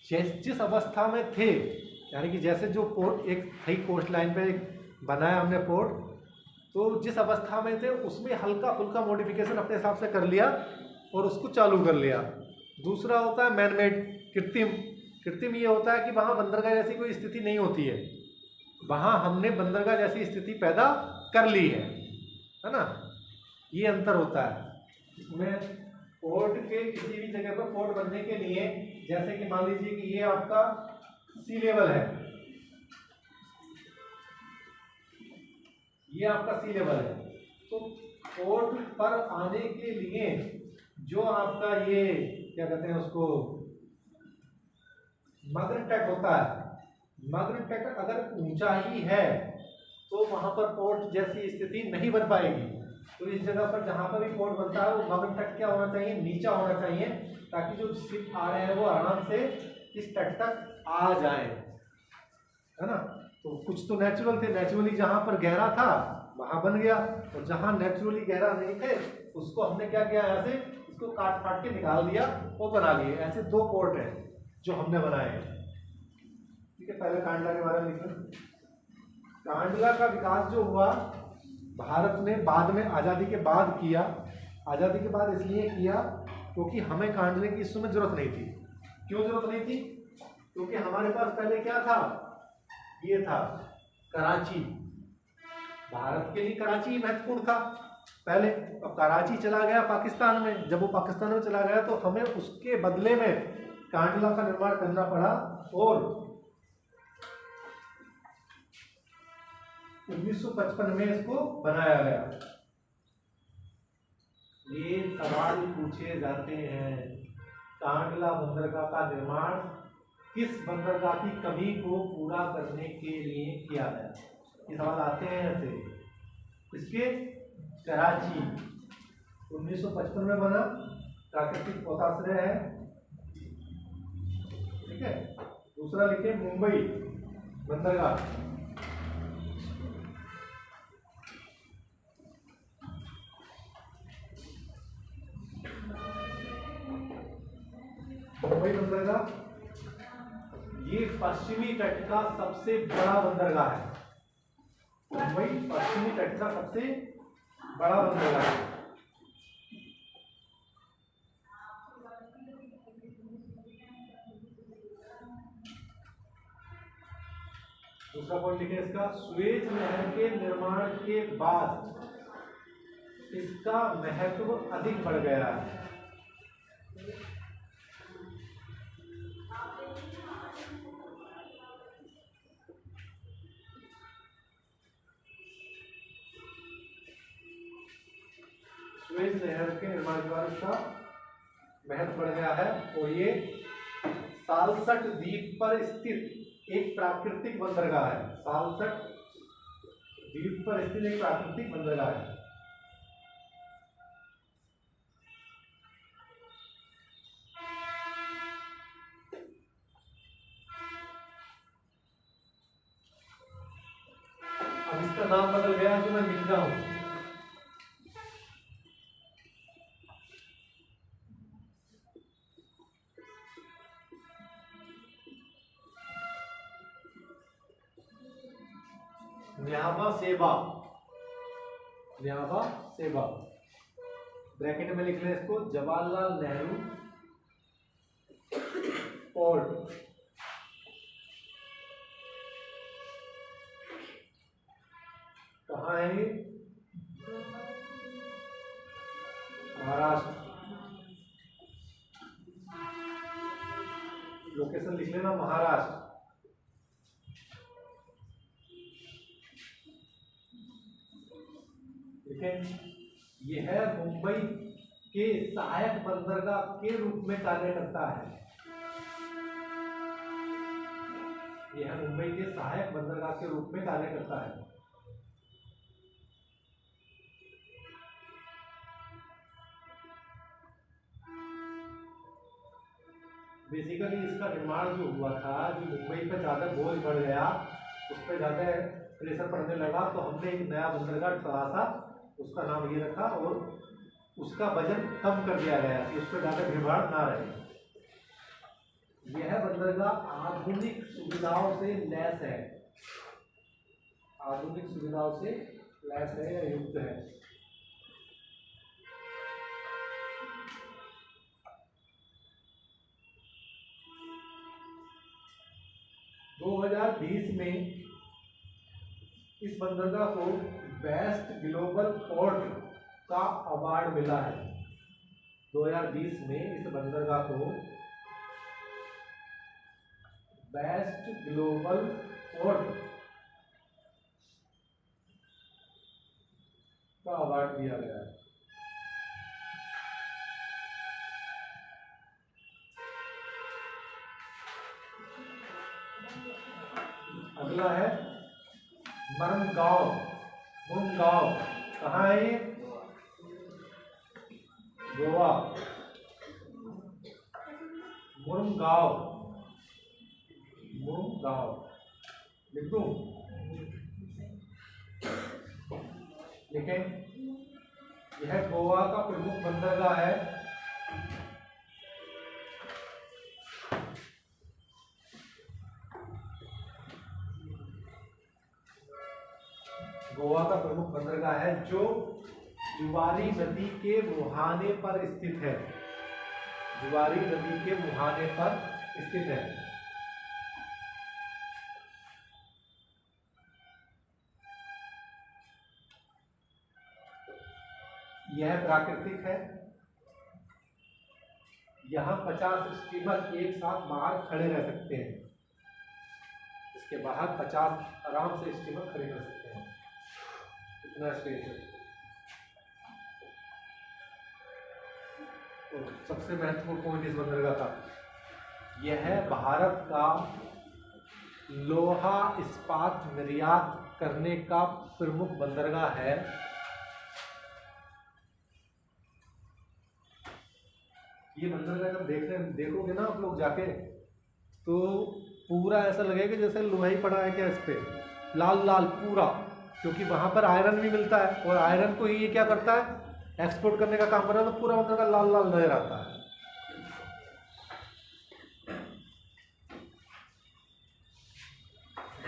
जिस अवस्था में थे, यानी कि जैसे जो पोर्ट एक थी कोस्ट लाइन पे बनाया हमने पोर्ट, तो जिस अवस्था में थे उसमें हल्का फुल्का मॉडिफिकेशन अपने हिसाब से कर लिया और उसको चालू कर लिया। दूसरा होता है मैनमेड, कृत्रिम। कृत्रिम ये होता है कि वहाँ बंदरगाह जैसी कोई स्थिति नहीं होती है, वहाँ हमने बंदरगाह जैसी स्थिति पैदा कर ली है ना। ये अंतर होता है इसमें। पोर्ट के किसी भी जगह पर पोर्ट बनने के लिए, जैसे कि मान लीजिए कि ये आपका सी लेवल है, ये आपका सी लेवल है, तो पोर्ट पर आने के लिए जो आपका ये क्या कहते हैं उसको, मगन टैक होता है। मगन टैक अगर ऊंचा ही है तो वहां पर पोर्ट जैसी स्थिति नहीं बन पाएगी। तो इस जगह पर जहां पर भी पोर्ट बनता है वो मगन तट क्या होना चाहिए? नीचा होना चाहिए, ताकि जो शिप आ रहे हैं वो आराम से इस तट तक आ जाए, है ना। तो कुछ तो नेचुरल थे, नेचुरली जहां पर गहरा था वहां बन गया, और जहां नेचुरली गहरा नहीं थे उसको हमने क्या किया, यहाँ से इसको काट काट के निकाल दिया, वो बना लिए। ऐसे 2 पोर्ट हैं जो हमने बनाए हैं। ठीक है, पहले कांडला के बारे में लिखें। कांडला का विकास जो हुआ भारत ने बाद में आज़ादी के बाद किया। आज़ादी के बाद इसलिए किया क्योंकि हमें कांडले की इस समय जरूरत नहीं थी। क्यों जरूरत नहीं थी? क्योंकि हमारे पास पहले क्या था, ये था कराची। भारत के लिए कराची ही महत्वपूर्ण था पहले। अब कराची चला गया पाकिस्तान में, जब वो पाकिस्तान में चला गया तो हमें उसके बदले में कांडला का निर्माण करना पड़ा, और 1955 में इसको बनाया गया। ये सवाल पूछे जाते हैं, कांडला बंदरगाह का निर्माण किस बंदरगाह की कमी को पूरा करने के लिए किया गया? ये सवाल आते हैं ऐसे। इसके कराची 1955 में बना, प्राकृतिक पोताश्रय है। ठीक है, दूसरा लिखे मुंबई बंदरगाह। मुंबई बंदरगाह ये पश्चिमी तट का सबसे बड़ा बंदरगाह है। मुंबई पश्चिमी तट का सबसे बड़ा बंदरगाह है। दूसरा पॉइंट लिखे इसका, सुएज नहर के निर्माण के बाद इसका महत्व अधिक बढ़ गया है। सुएज नहर के निर्माण के बाद इसका महत्व बढ़ गया है, और ये सालसट द्वीप पर स्थित एक प्राकृतिक बंदरगाह है। सालसट द्वीप पर स्थित एक प्राकृतिक बंदरगाह है। इसका नाम बदल गया जो मैं लिख रहा हूं। न्याबा सेवा, न्याबा सेवा, ब्रैकेट में लिख लें इसको, जवाहरलाल नेहरू पोर्ट, कहाँ है ये? महाराष्ट्र। लोकेशन लिख लेना महाराष्ट्र। ठीक है, यह मुंबई के सहायक बंदरगाह के रूप में कार्य करता है। यह मुंबई के सहायक बंदरगाह के रूप में कार्य करता है। बेसिकली इसका निर्माण जो हुआ था, जो मुंबई पर ज्यादा बोझ बढ़ गया, उस पर ज्यादा प्रेशर पड़ने लगा, तो हमने एक नया बंदरगाह तराशा, उसका नाम ये रखा और उसका वजन कम कर दिया गया कि उस पर ज्यादा भीड़भाड़ ना रहे। यह बंदरगाह आधुनिक सुविधाओं से लैस है, आधुनिक सुविधाओं से लैस है या युक्त है। दो 2020 में इस बंदरगाह को बेस्ट ग्लोबल पोर्ट का अवार्ड मिला है। 2020 में इस बंदरगाह को बेस्ट ग्लोबल पोर्ट का अवार्ड दिया गया है। अगला है मरमगांव, मुरमगांव, कहाँ है ये? गोवा। मुरमगांव, मुरमगांव लिख दूं? लिखें, यह गोवा का प्रमुख बंदरगाह है। गोवा का प्रमुख बंदरगाह है जो जुवारी नदी के मुहाने पर स्थित है। जुवारी नदी के मुहाने पर स्थित है। यह प्राकृतिक है। यहां 50 स्टीमर एक साथ बाहर खड़े रह सकते हैं। इसके बाहर 50 आराम से स्टीमर खड़े रह सकते हैं, इतना स्पेस है। तो सबसे महत्वपूर्ण पॉइंट इस बंदरगाह का, यह भारत का लोहा इस्पात निर्यात करने का प्रमुख बंदरगाह है। ये बंदरगाह जब देखोगे ना आप लोग जाके, तो पूरा ऐसा लगेगा जैसे लोहा ही पड़ा है क्या इस पे, लाल लाल पूरा, क्योंकि वहां पर आयरन भी मिलता है और आयरन को ही ये क्या करता है, एक्सपोर्ट करने का काम कर रहा है, तो पूरा बंदरगाह लाल लाल नजर आता है।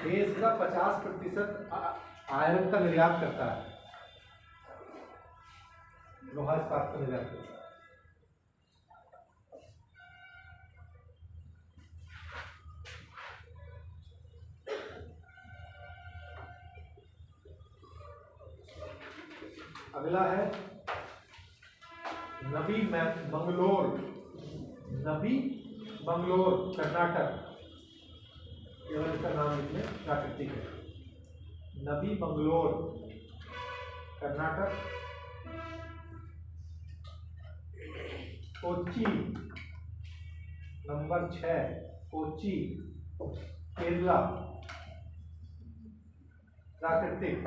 देश का 50% आयरन का निर्यात करता है, लोहा इस्पात का निर्यात करता है। अगला है नवी मंगलोर, नवी मंगलोर कर्नाटक, केवल इसका नाम लिख लें, प्राकृतिक है। नवी मंगलोर कर्नाटक। कोच्चि नंबर 6, कोच्चि केरला, प्राकृतिक।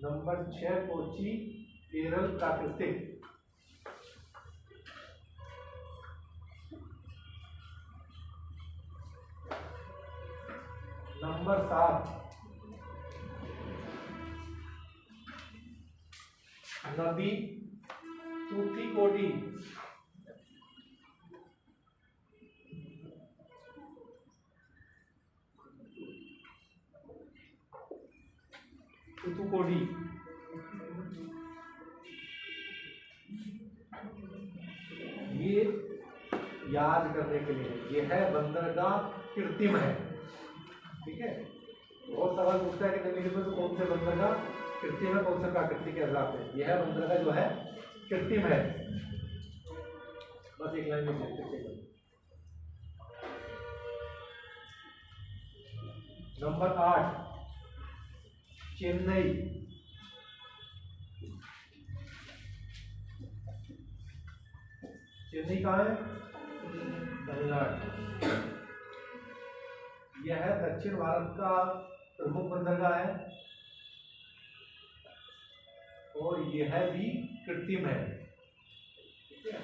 नंबर 6 कोच्चि केरल, प्राकृतिक। नंबर 7 नदी, तूतीकोटी, तूतीकोटी, ये याद करने के लिए ये है बंदरगाह कृत्रिम है। ठीक है, बहुत सवाल पूछता है कि निम्नलिखित में से कौन से बंदरगाह कृत्रिम है, कौन सा प्राकृतिक के आधार पे। यह है बंदरगाह जो है कृत्रिम है। बस एक लाइन में लिखते। नंबर 8 चेन्नई, चेन्नई कहाँ है? तमिलनाडु। यह है दक्षिण भारत का प्रमुख बंदरगाह है और यह भी कृत्रिम है। ठीक है,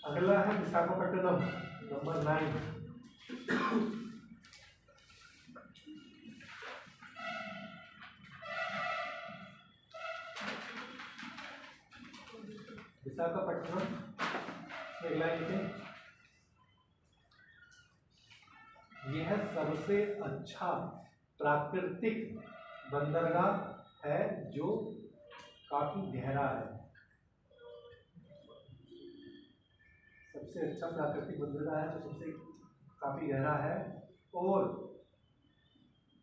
अगला है विशाखापट्टनम, नंबर 9। विशाखापट्टनम एक लाइन लिखें। यह सबसे अच्छा प्राकृतिक बंदरगाह है जो काफी गहरा है। सबसे अच्छा प्राकृतिक बंदरगाह है जो सबसे काफी गहरा है और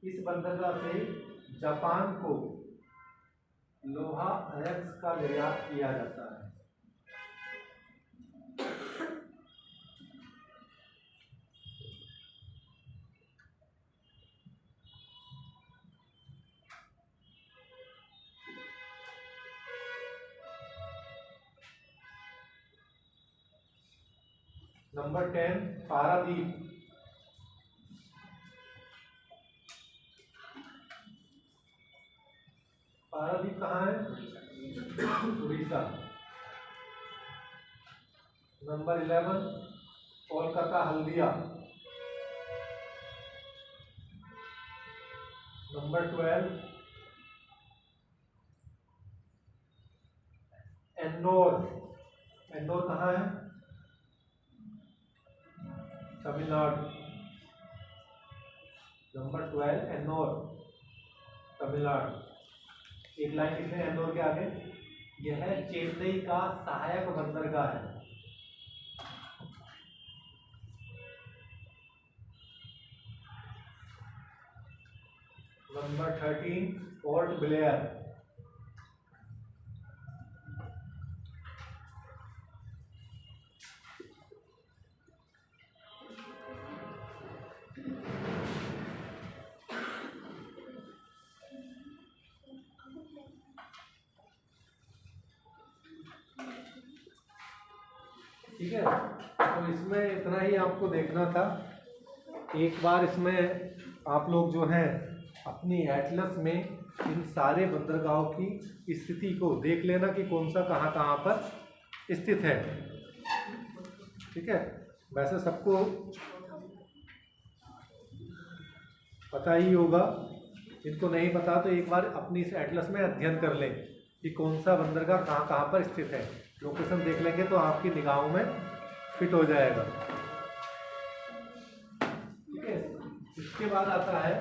इस बंदरगाह से जापान को लोहा अयस्क का निर्यात किया जाता है। नंबर 10 पारादीप, पारादीप कहाँ है? उड़ीसा। नंबर 11 कोलकाता हल्दिया। नंबर 12 एन्नोर, एन्नोर कहाँ है? तमिलनाडु। नंबर 12 एन्नोर, तमिलनाडु। एक लाइन लिखते हैं एन्नोर के आगे। यह चेन्नई का सहायक बंदरगाह है। Number 13 port Blair. ठीक है, तो इसमें इतना ही आपको देखना था। एक बार इसमें आप लोग जो हैं अपनी एटलस में इन सारे बंदरगाहों की स्थिति को देख लेना कि कौन सा कहाँ कहाँ पर स्थित है। ठीक है, वैसे सबको पता ही होगा, इनको नहीं पता तो एक बार अपनी इस एटलस में अध्ययन कर लें कि कौन सा बंदरगाह कहाँ कहाँ पर स्थित है। लोकेशन देख लेंगे तो आपकी निगाहों में फिट हो जाएगा। ठीक है, इसके बाद आता है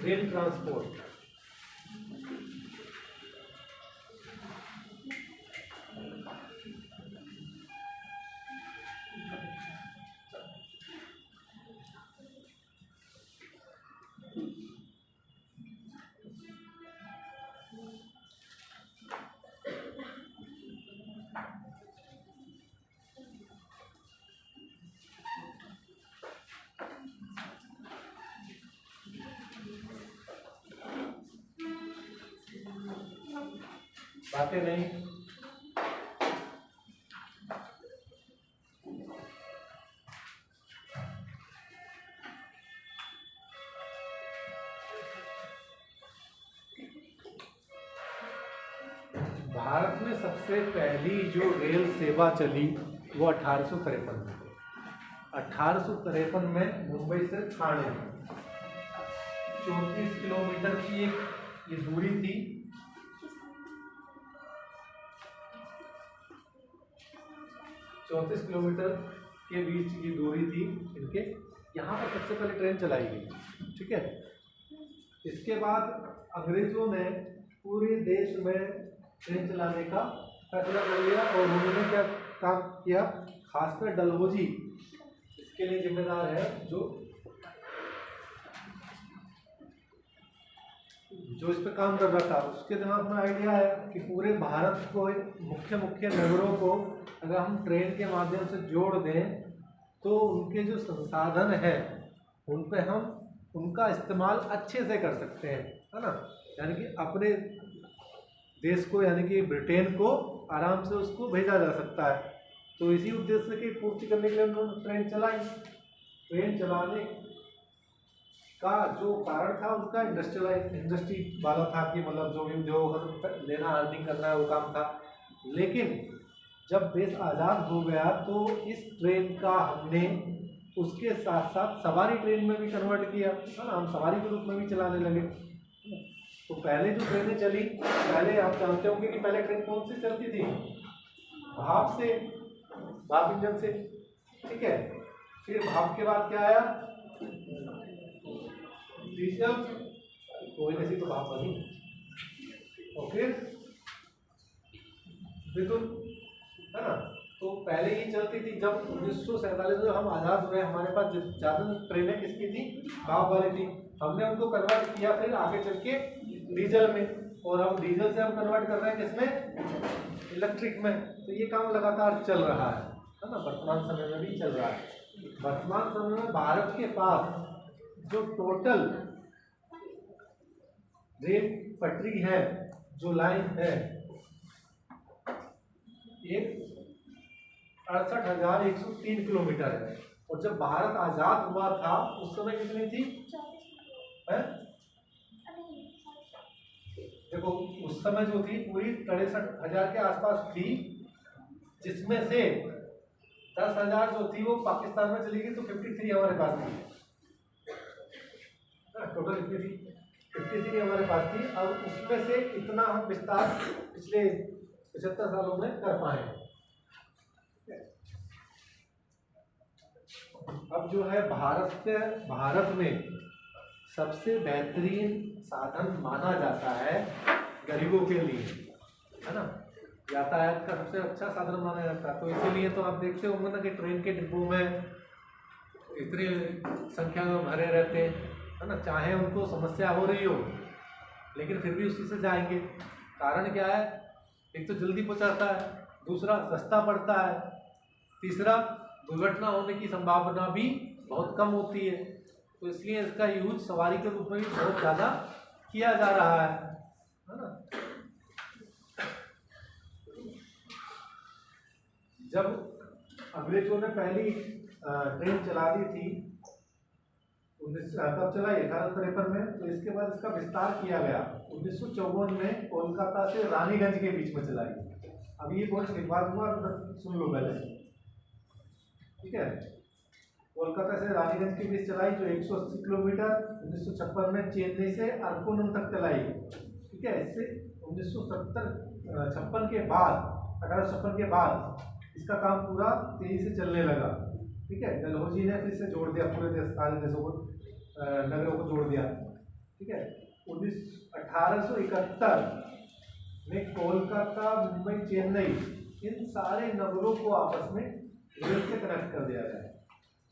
रेल ट्रांसपोर्ट। बातें नहीं, सबसे पहली जो रेल सेवा चली वो 1853 में। 1853 में मुंबई से ठाणे 34 किलोमीटर की एक ये दूरी थी। 34 किलोमीटर के बीच की दूरी थी इनके। यहाँ पर सबसे पहले ट्रेन चलाई गई, ठीक है। इसके बाद अंग्रेजों ने पूरे देश में ट्रेन चलाने का फैसला कर लिया और उन्होंने क्या काम किया, खासकर डलहौजी इसके लिए जिम्मेदार है, जो इस पे काम कर रहा था। उसके दिमाग में आइडिया है कि पूरे भारत को मुख्य मुख्य नगरों को अगर हम ट्रेन के माध्यम से जोड़ दें तो उनके जो संसाधन है उन पे हम उनका इस्तेमाल अच्छे से कर सकते हैं, है ना। यानी कि अपने देश को यानी कि ब्रिटेन को आराम से उसको भेजा जा सकता है। तो इसी उद्देश्य की पूर्ति करने के लिए उन्होंने ट्रेन चलाई। ट्रेन चलाने का जो कारण था उनका इंडस्ट्री वाला था कि मतलब जो भी उद्योग लेना अर्निंग करना है वो काम था। लेकिन जब देश आज़ाद हो गया तो इस ट्रेन का हमने उसके साथ साथ सवारी ट्रेन में भी कन्वर्ट किया, है ना। हम सवारी के रूप में भी चलाने लगे। तो पहले जो ट्रेनें चली, पहले आप जानते होंगे कि पहले ट्रेन कौन सी चलती थी, भाप इंजन से, ठीक है। फिर भाप के बाद क्या आया, डीजल, कोयले से तो भाप बनी, और फिर विद्युत, है ना। तो पहले ही चलती थी। जब 1947 में हम आज़ाद हुए हमारे पास ज़्यादा ट्रेनें किसकी थी, भाप वाली थी। हमने उनको कन्वर्ट किया फिर आगे चल के डीजल में, और अब डीजल से हम कन्वर्ट कर रहे हैं किसमें, इलेक्ट्रिक में। तो ये काम लगातार चल रहा है ना, वर्तमान समय में भी चल रहा है। वर्तमान समय में भारत के पास जो टोटल रेल पटरी है, जो लाइन है, एक 68,103 किलोमीटर है। और जब भारत आजाद हुआ था उस समय कितनी थी, देखो उस समय जो थी पूरी 63,000 के आसपास थी, जिसमें से 10,000 जो थी वो पाकिस्तान में चली गई, तो 53 हमारे पास थी। टोटल कितनी थी, 53 हमारे पास थी। अब उसमें से इतना हम विस्तार पिछले 75 सालों में कर पाए। अब जो है भारत में सबसे बेहतरीन साधन माना जाता है गरीबों के लिए, है ना। यातायात का सबसे अच्छा साधन माना जाता है। तो इसीलिए तो आप देखते होंगे ना कि ट्रेन के डिब्बों में इतनी संख्या में भरे रहते हैं, है ना। चाहे उनको समस्या हो रही हो लेकिन फिर भी उसी से जाएंगे। कारण क्या है, एक तो जल्दी पहुंचाता है, दूसरा सस्ता पड़ता है, तीसरा दुर्घटना होने की संभावना भी बहुत कम होती है। तो इसलिए इसका यूज सवारी के रूप में भी बहुत ज़्यादा किया जा रहा है ना। जब अंग्रेजों ने पहली ट्रेन चला दी थी तब चलाई 1853 में, तो इसके बाद इसका विस्तार किया गया 1954 में कोलकाता से रानीगंज के बीच में चलाई। अब ये बहुत लिखवा दूंगा, सुन लो पहले, ठीक है। कोलकाता से रानीगंज के बीच चलाई जो 180 किलोमीटर 1956 में चेन्नई से अरकोनम तक चलाई, ठीक है। इससे 1956 के बाद 1856 के बाद इसका काम पूरा तेजी से चलने लगा, ठीक है। डलहौजी ने फिर से जोड़ दिया, पूरे देश सारे देशों को नगरों को जोड़ दिया, ठीक है। 1871 में कोलकाता, मुंबई, चेन्नई, इन सारे नगरों को आपस में रेल से कनेक्ट कर दिया गया,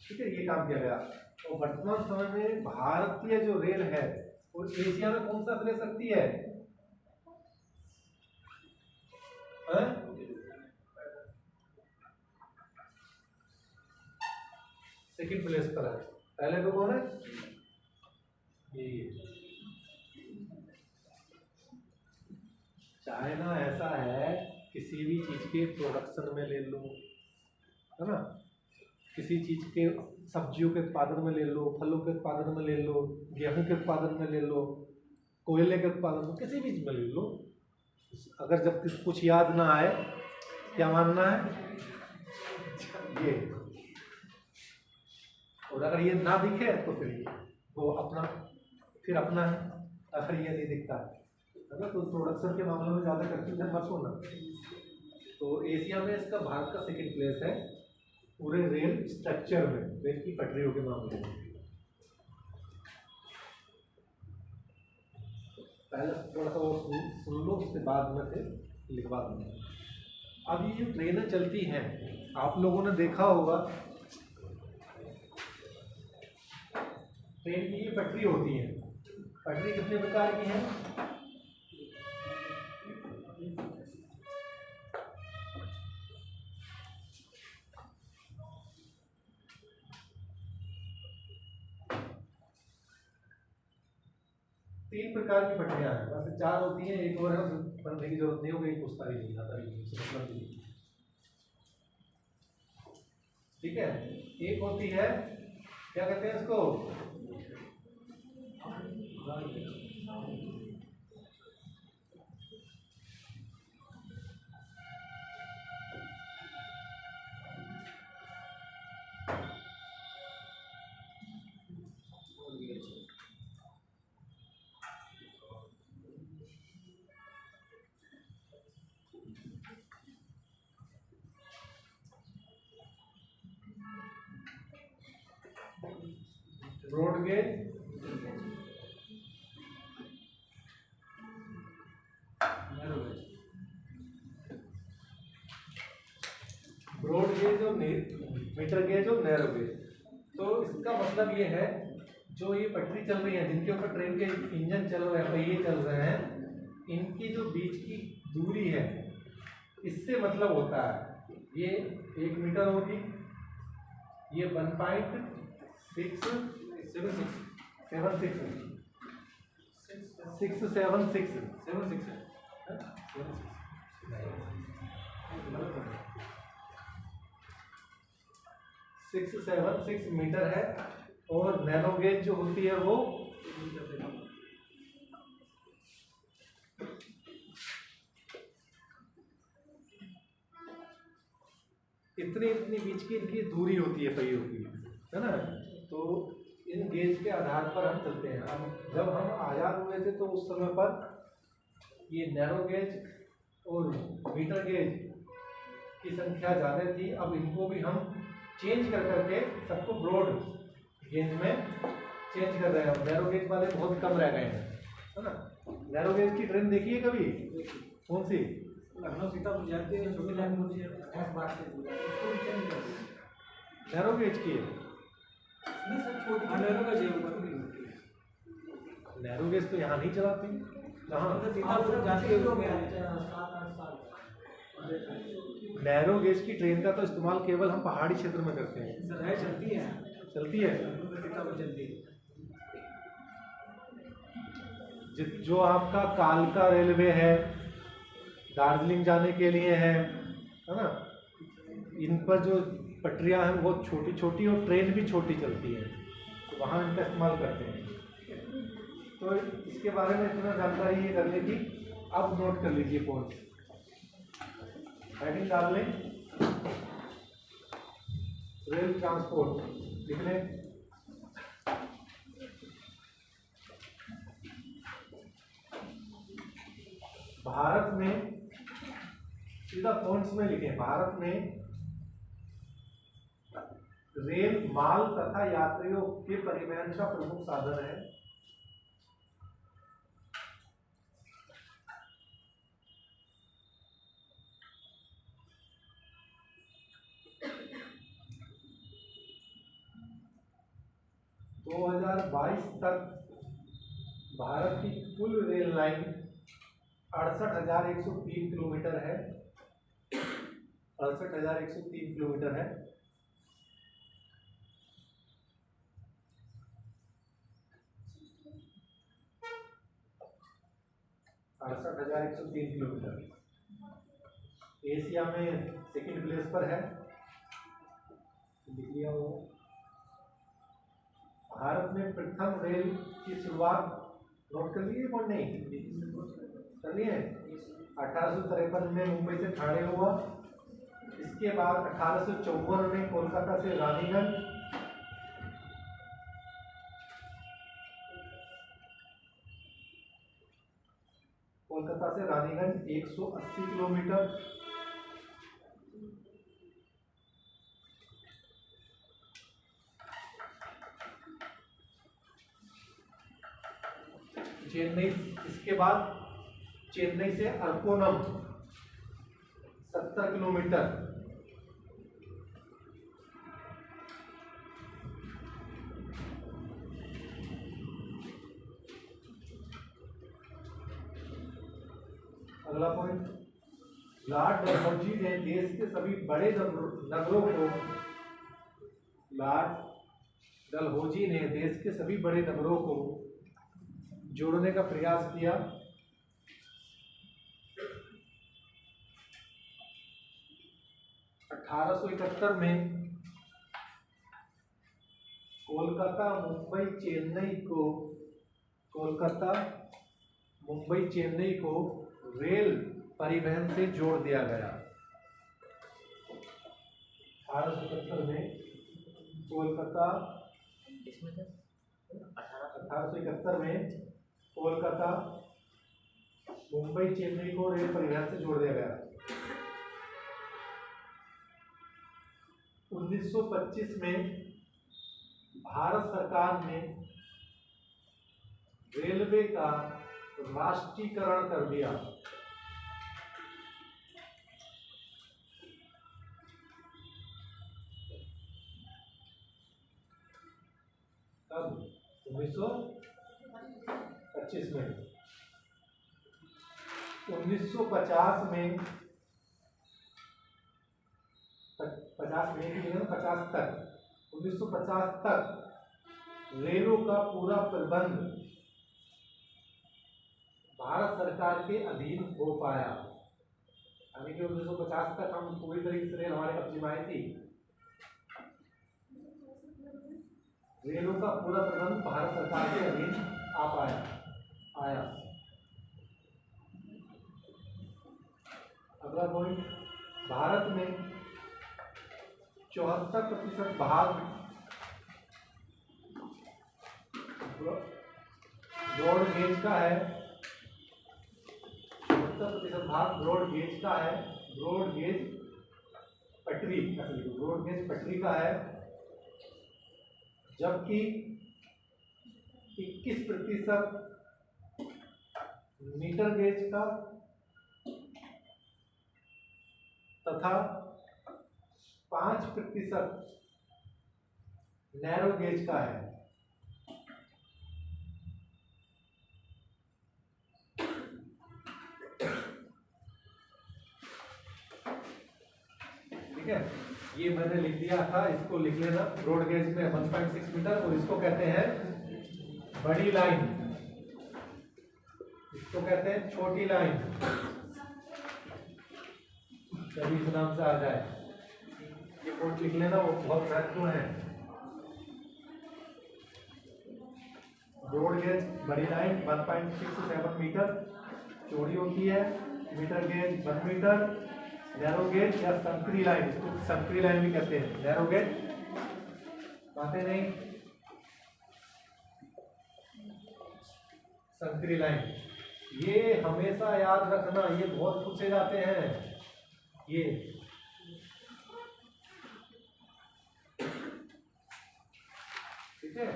ठीक है। ये काम किया गया। और वर्तमान समय में भारतीय जो रेल है वो एशिया में कौन सा प्लेस रखती है, सेकंड प्लेस पर है। पहले तो कौन है, ये चाइना ऐसा है, किसी भी चीज के प्रोडक्शन में ले लो, है ना, किसी चीज के सब्जियों के उत्पादन में ले लो, फलों के उत्पादन में ले लो, गेहूं के उत्पादन में ले लो, कोयले के उत्पादन में, किसी भी चीज में ले लो, अगर जब कुछ याद ना आए क्या मानना है ये, और अगर ये ना दिखे तो फिर ये वो अपना फिर अपना है, अगर ये नहीं दिखता है ना। तो प्रोडक्शन के मामले में ज़्यादा कंफ्यूजन मत होना। तो एशिया में इसका भारत का सेकंड प्लेस है पूरे रेल स्ट्रक्चर में, रेल की पटरियों के मामले में। पहले थोड़ा सा और सुन लो, उसके बाद में फिर लिखवा दूंगा। अब ये जो ट्रेनें चलती हैं आप लोगों ने देखा होगा, ट्रेन की ये पटरी होती है। पटरी कितने प्रकार की हैं? तीन प्रकार की पटरियां हैं, वैसे चार होती हैं, एक और है पढ़ने की जरूरत नहीं होगी, पूछता भी नहीं आता मतलब नहीं। ठीक है, एक होती है क्या कहते हैं इसको, ब्रॉड गेज, ब्रॉड गेज और मीटर गेज और नैरो गेज। तो इसका मतलब ये है जो ये पटरी चल रही है, जिनके ऊपर ट्रेन के इंजन चल रहे हैं, पहिए चल रहे हैं, इनकी जो बीच की दूरी है इससे मतलब होता है ये 1 मीटर होगी, ये 676 मीटर है। और नैनो गेज जो होती है वो इतनी इतनी बीच की इनकी दूरी होती है पहियों की, है ना। तो इन गेज के आधार पर हम चलते हैं। अब जब हम आज़ाद हुए थे तो उस समय पर ये नैरो गेज और मीटर गेज की संख्या ज़्यादा थी। अब इनको भी हम चेंज कर करके सबको ब्रॉड गेज में चेंज कर रहे हैं। नैरो गेज वाले बहुत कम रह गए हैं, है ना। नैरो गेज की ट्रेन देखी है कभी? कौन सी? लखनऊ सीतापुर जाती है, छोटी लाइन होती है 10 बार से उसको भी चेंज कर दिया। नैरो गेज की है, नहीं सर छोटी नैरो का जेब ऊपर भी होती है। नैरो गेज तो यहाँ नहीं चलाते, कहाँ सीतापुर जाती है उसमें 7-8 साल। नैरो गेज की ट्रेन का तो इस्तेमाल केवल हम पहाड़ी क्षेत्र में करते हैं। सर है, चलती है, चलती है, सीतापुर चलती है। जो आपका कालका रेलवे है, दार्जिलिंग जाने के लिए है ना, इन पर जो पटरियां हैं वो छोटी छोटी और ट्रेन भी छोटी चलती है, तो वहाँ इनका इस्तेमाल करते हैं। तो इसके बारे में इतना जानकारी ये करने की, अब नोट कर लीजिए पॉइंट, हेडिंग डाल लें, रेल ट्रांसपोर्ट लिख लें। भारत में सीधा पॉइंट्स में लिखें, भारत में रेल माल तथा यात्रियों के परिवहन का प्रमुख साधन है। दो 2022 तक भारत की कुल रेल लाइन 68,103 किलोमीटर है, 68,103 किलोमीटर है। एशिया में सेकंड प्लेस पर है, लिख लिया वो। भारत में प्रथम रेल की शुरुआत नोट कर लीजिए और नहीं, चलिए 1853 में मुंबई से ठाणे हुआ। इसके बाद 1854 में कोलकाता से रानीगंज, कोलकाता से रानीगंज 180 किलोमीटर। चेन्नई, इसके बाद चेन्नई से अरकोनम 70 किलोमीटर। अगला पॉइंट, लॉर्ड डलहौजी ने देश के सभी बड़े नगरों को, लॉर्ड डलहौजी ने देश के सभी बड़े नगरों को जोड़ने का प्रयास किया। अठारह में कोलकाता मुंबई चेन्नई को रेल परिवहन से जोड़ दिया गया। 1871 में कोलकाता, 1871 में कोलकाता मुंबई चेन्नई को रेल परिवहन से जोड़ दिया गया। 1925 में भारत सरकार ने रेलवे का राष्ट्रीयकरण कर दिया। कब? 1925 में। 1950 में 50 तक 1950 तक रेलों का पूरा प्रबंध भारत सरकार के अधीन हो पाया। यानी कि 1950 तक हम पूरी तरीके से रेल हमारे कब्जे में आई थी। रेलों का पूरा प्रबंध भारत सरकार के अधीन आया। अगला पॉइंट, भारत में 74% भाग ब्रॉड गेज का है। 74% भाग ब्रॉड गेज का है। ब्रॉड गेज पटरी का है, जबकि 21% मीटर गेज का तथा 5% नैरो गेज का है। ठीक है, ये मैंने लिख दिया था, इसको लिख लेना। ब्रॉड गेज में 1.6 मीटर और इसको कहते हैं बड़ी लाइन, इसको कहते हैं छोटी लाइन, कभी इस नाम से आ जाए। ये पॉइंट लिख लेना, वो बहुत महत्वपूर्ण है। ब्रॉड गेज बड़ी लाइन 1.67 मीटर चौड़ी होती है। Metre gauge 1 metre. Narrow gauge या संकरी लाइन, इसको संकरी लाइन भी कहते हैं। नैरो गेज बातें नहीं, संकरी लाइन, ये हमेशा याद रखना, ये बहुत पूछे जाते हैं। ये ठीक है।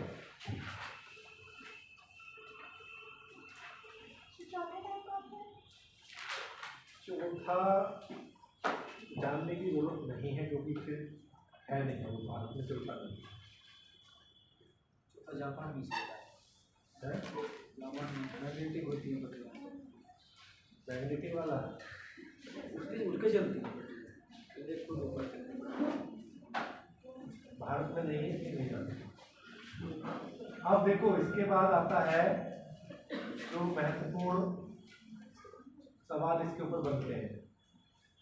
चौथा जानने की जरूरत नहीं है, क्योंकि फिर है नहीं, वो भारत में चौथा नहीं। जापान भी है मैग्नेटिक होती है, मैग्नेटिक वाला उड़ के चलती है, भारत में नहीं है, कि नहीं जानते। अब देखो, इसके बाद आता है जो महत्वपूर्ण सवाल इसके ऊपर बनते हैं।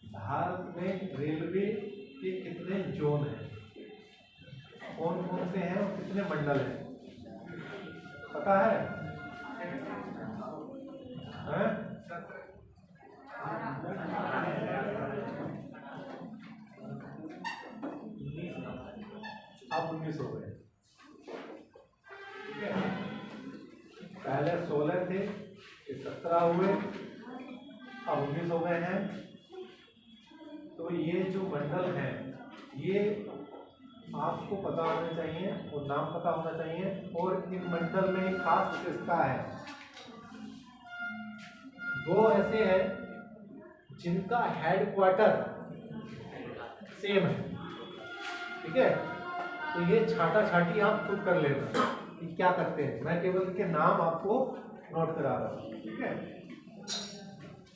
भारत में रेलवे के कितने जोन हैं, कौन कौन से हैं और कितने मंडल हैं, पता है? अब 19 हो गए, ठीक है। पहले 16 थे, फिर 17 हुए, अब 19 हो गए हैं। तो ये जो मंडल हैं ये आपको पता होना चाहिए और नाम पता होना चाहिए। और इन मंडल में एक खास विशेषता है, दो ऐसे हैं जिनका हेडक्वार्टर सेम है, ठीक है। तो ये छाटा छाटी आप खुद कर लेना कि क्या करते हैं, मैं केवल इनके नाम आपको नोट करा रहा हूँ, ठीक है।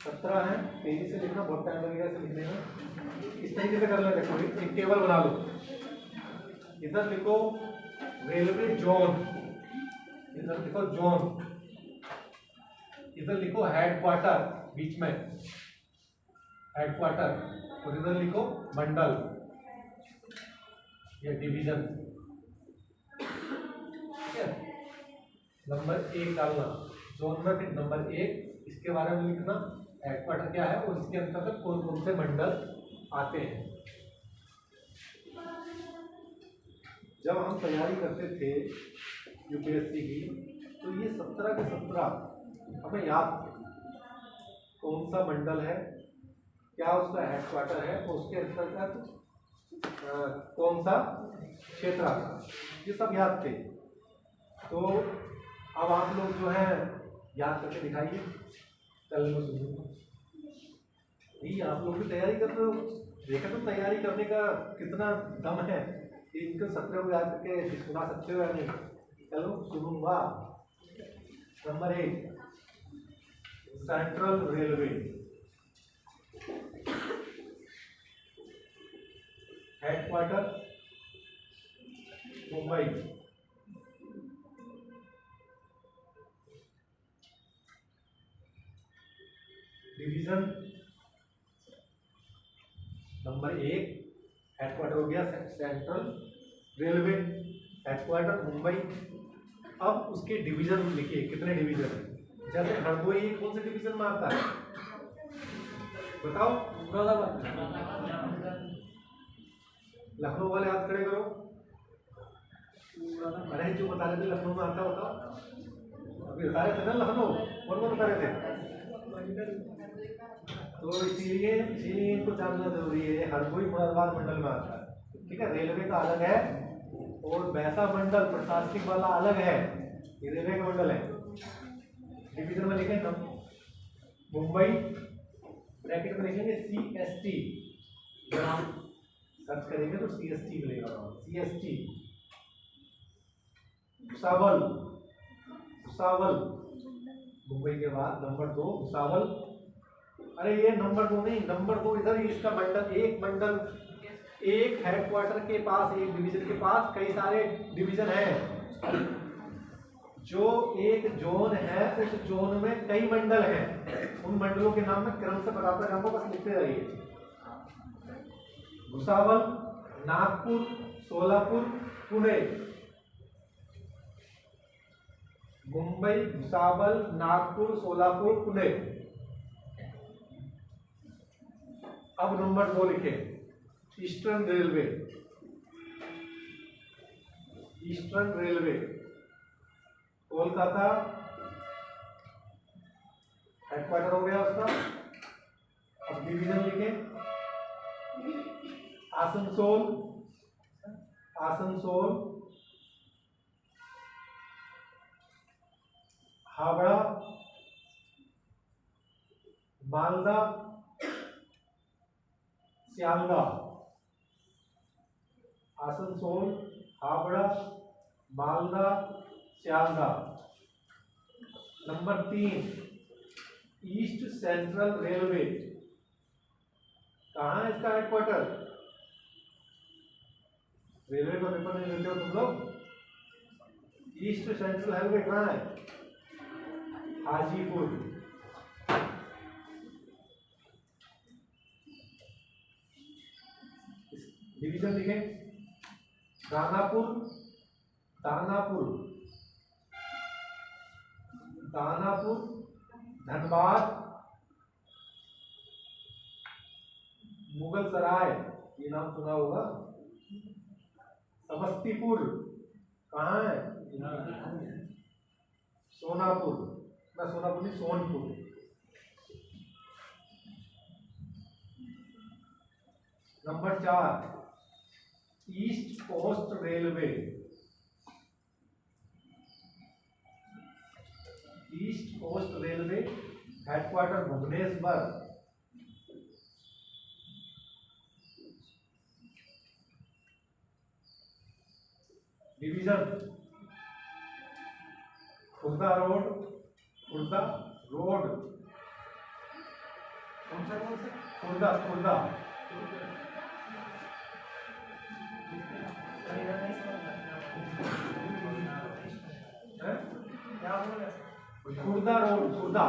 17 है, तेजी से लिखना, बहुत टाइम लगेगा इसे लिखने में। इस तरीके से कर लेना, देखो एक टेबल बना लो, इधर लिखो रेलवे जोन, इधर लिखो जोन, इधर लिखो हेडक्वार्टर बीच में हेडक्वार्टर, और इधर लिखो मंडल या डिवीजन, ठीक है। नंबर 1 डालना जोन में, फिर नंबर 1 इसके बारे में लिखना, हेडक्वार्टर क्या है और इसके अंतर्गत कौन कौन से मंडल आते हैं। जब हम तैयारी करते थे यूपीएससी की, तो ये 17 के 17 हमें याद कौन सा मंडल है, क्या उसका हेडक्वार्टर है, और उसके अंतर्गत कौन सा क्षेत्र आता, ये सब याद थे। तो अब आप लोग जो है याद करके दिखाइए, कल मैं सुनूंगा। नहीं, आप लोग भी तैयारी कर रहे हो, देखा तो तैयारी करने का कितना दम है, इनको 17 को याद करके सुना सकते हो या नहीं। चलो सुनूंगा। Number 1 central railway, headquarter Mumbai, division number 1 headquarter हो गया सेंट्रल रेलवे, हेडक्वार्टर मुंबई। अब उसके डिवीजन लिखिए, कितने डिवीजन है। जैसे हरदोई कौन से डिवीजन में आता है बताओ। लखनऊ वाले हाथ खड़े करो। अरे जो बता रहे थे लखनऊ में आता, बताओ। अभी बता रहे थे ना लखनऊ, कौन कौन बता रहे थे। तो इसीलिए इनको जानना जरूरी है। हरदोई मुरादाबाद मंडल में आता है, ठीक है। रेलवे का अलग है और वैसा मंडल प्रशासनिक वाला अलग है, ये रेलवे का मंडल है। डिवीजन में लिखेंगे मुंबई, ब्रैकेट में लिखेंगे CST, सर्च करेंगे तो CST मिलेगा, CST। भुसावल, भुसावल मुंबई के बाद नंबर 2 भुसावल। अरे ये नंबर 2 नहीं, नंबर 2 इधर, इसका मंडल, एक मंडल, एक हेडक्वार्टर के पास, एक डिवीजन के पास कई सारे डिवीजन हैं। जो एक जोन है उस जोन में कई मंडल हैं, उन मंडलों के नाम में क्रम से बताता जाऊंगा, बस लिखते रहिए। भुसावल, नागपुर, सोलापुर, पुणे। मुंबई, भुसावल, नागपुर, सोलापुर, पुणे। अब नंबर 2 लिखे eastern railway, eastern railway Kolkata, headquarter हो गया उसका। अब डिवीजन लिखे Asansol, Asansol, Howrah, Malda, Sealdah. Asansol, Howrah, Malda, Sealdah. Number 3 east central railway, कहाँ है इसका हेडक्वार्टर। रेलवे का पेपर नहीं लेते हो तुम लोग। ईस्ट सेंट्रल रेलवे कहाँ है, हाजीपुर। डिवीजन लिखे दानापुर, दानापुर, दानापुर, धनबाद, मुगल सराय, ये नाम सुना होगा, समस्तीपुर कहाँ है? सोनापुर, ना सोनापुर नहीं, Sonpur. Number 4, east coast railway. East coast railway headquarter Bhubaneswar. Division Khurda road, Khurda road, कौन सा रोड है? खुर्दा, खुर्दा। हैं? क्या बोल रहे हैं? खुर्दा रोड, खुर्दा।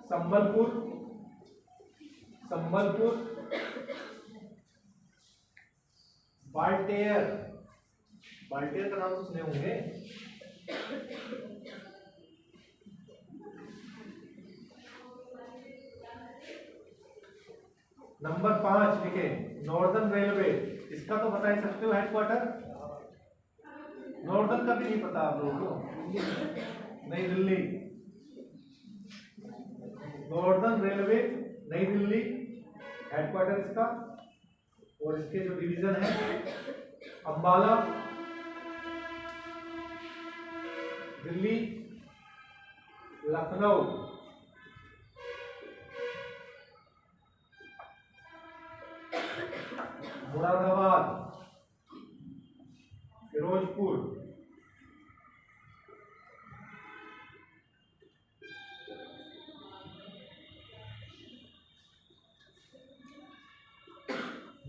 संबलपुर, संबलपुर। बाल्टेयर, बाल्टेयर का नाम तो सुने होंगे। नंबर 5 लिखे, नॉर्दर्न रेलवे। इसका तो बता ही सकते हो हेडक्वार्टर। नॉर्दर्न का भी नहीं पता आप लोगों को? नई दिल्ली। नॉर्दर्न रेलवे नई दिल्ली हेडक्वार्टर इसका। और इसके जो डिवीजन है, Ambala, Delhi, Lucknow, Moradabad, Firozpur,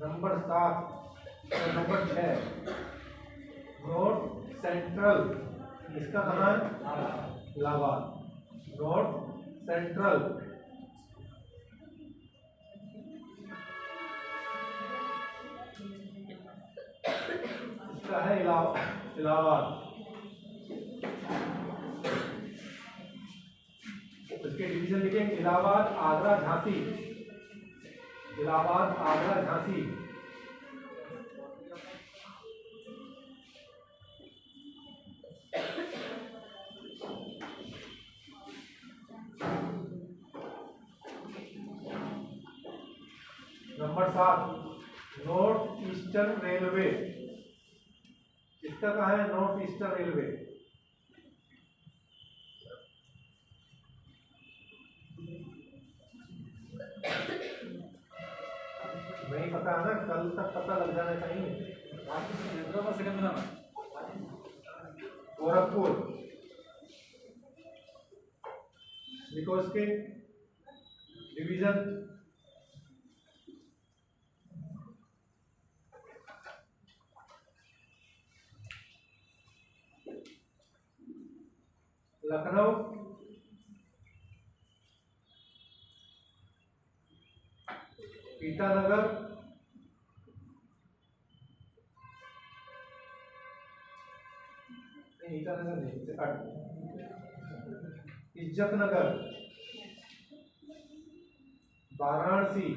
number 7, number 6, north central. इसका कहाँ है? इलाहाबाद। North central. इसका है इलाहाबाद। इसके डिवीजन लिखे, Allahabad, Agra, Jhansi. Allahabad, Agra, Jhansi. Number 7, north eastern railway. इसका कहाँ है? North eastern railway. नहीं पता है ना, कल तक पता लग जाना चाहिए। गोरखपुर लिखो, इसके डिवीजन लखनऊ, ईटानगर, ईटानगर नहीं, इसे काट दो। इज्जतनगर, वाराणसी,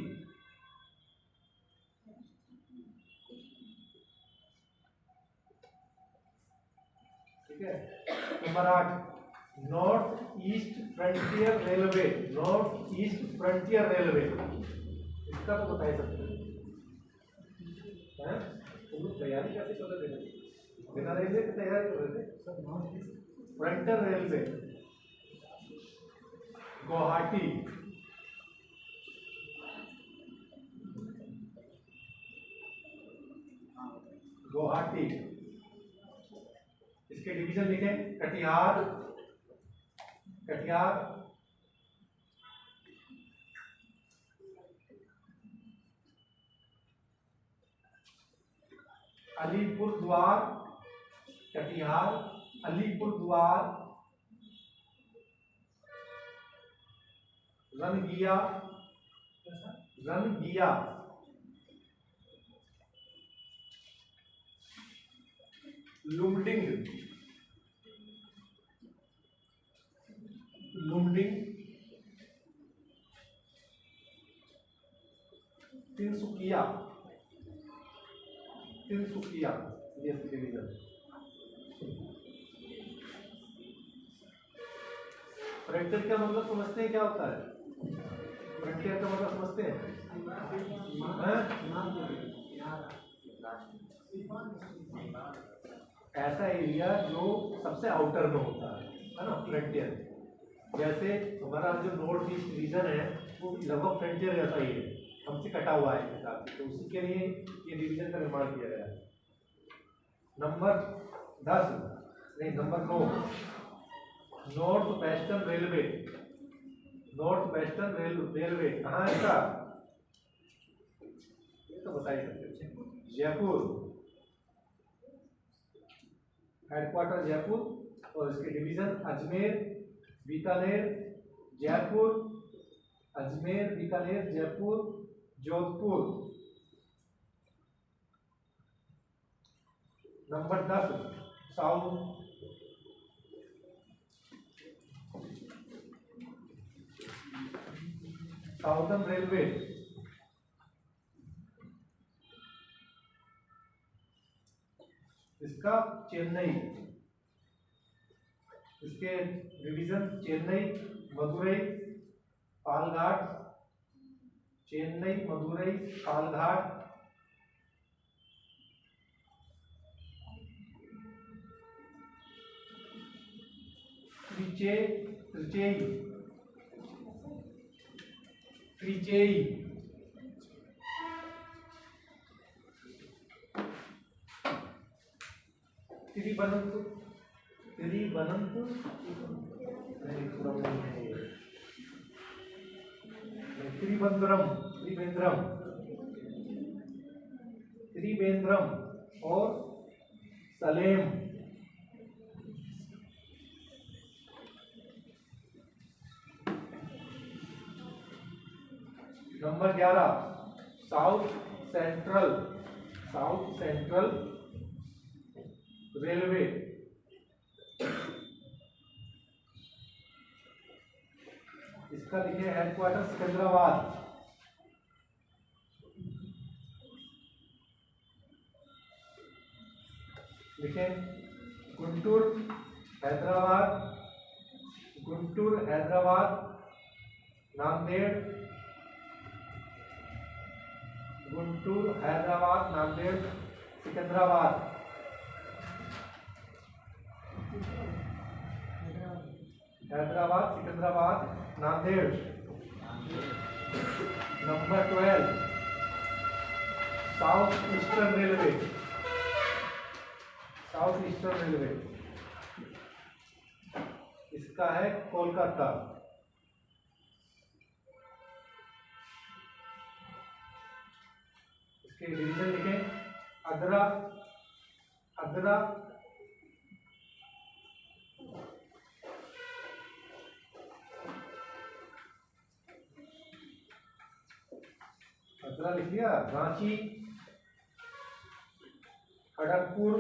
ठीक है। Number 8, north east frontier railway. North east frontier railway, इसका तो बता ही सकते हैं। तुम लोग तैयारी कैसे कर रहे थे? बिना रेलवे की तैयारी कर रहे थे। Frontier railway, Guwahati, Guwahati. इसके डिवीजन लिखे, कटिहार, कटिहार, अलीपुर द्वार, कटिहार, अलीपुर द्वार, रनगिया, रनगिया, लुमडिंग, लुमडिंग, तिनसुकिया, तिनसुकिया ये डिवीजन। फ्रंटियर का मतलब समझते हैं क्या होता है? फ्रंटियर का मतलब समझते हैं? ऐसा एरिया जो सबसे आउटर में होता है ना, फ्रंटियर। जैसे हमारा जो नॉर्थ ईस्ट रीजन है वो लगभग फ्रंटियर जैसा ही है, हमसे कटा हुआ है हिसाब से, तो उसी के लिए ये डिवीजन का निर्माण किया गया है। नंबर 10 नहीं number 9, north western railway. North western railway कहाँ है इसका? ये तो बता ही सकते हैं, जयपुर, हेडक्वार्टर जयपुर, और इसके division Ajmer, Bikaner, Jaipur, Ajmer, Bikaner, Jaipur, Jodhpur. Number 10 south southern railway, इसका चेन्नई, इसके डिवीजन चेन्नई, मदुरई, पालघाट, चेन्नई, मदुरई, पालघाट, त्रिचेई, त्रिचेई, त्रिवेंद्रम, त्रिवेंद्रम और Salem. Number 11 south central railway, इसका लिखे हेडक्वार्टर सिकंदराबाद। लिखे Guntur Hyderabad, Nanded, Guntur Hyderabad Nanded Secunderabad. Hyderabad Secunderabad Nanded. Number 12 south eastern railway, इसका है कोलकाता। इसके डिवीजन लिखें अदरा, अदरा लिख लिया। रांची, खड़गपुर,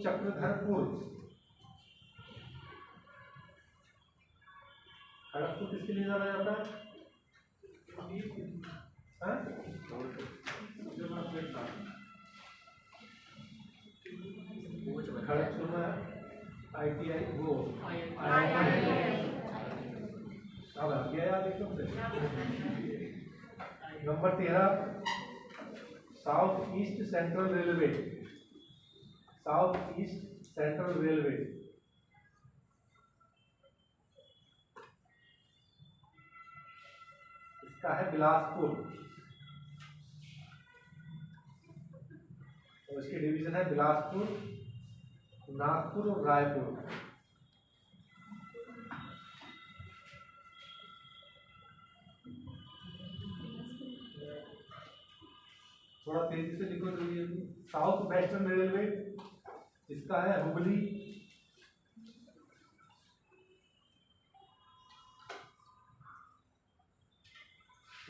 चक्रधरपुर। खड़गपुर किसके लिए जाना जाता है? खड़गपुर में ITI वो number 13 south east central railway, इसका है बिलासपुर, और इसके डिवीजन है बिलासपुर, नागपुर और रायपुर। थोड़ा तेजी से लिखो जल्दी। साउथ वेस्टर्न रेलवे, इसका है हुबली,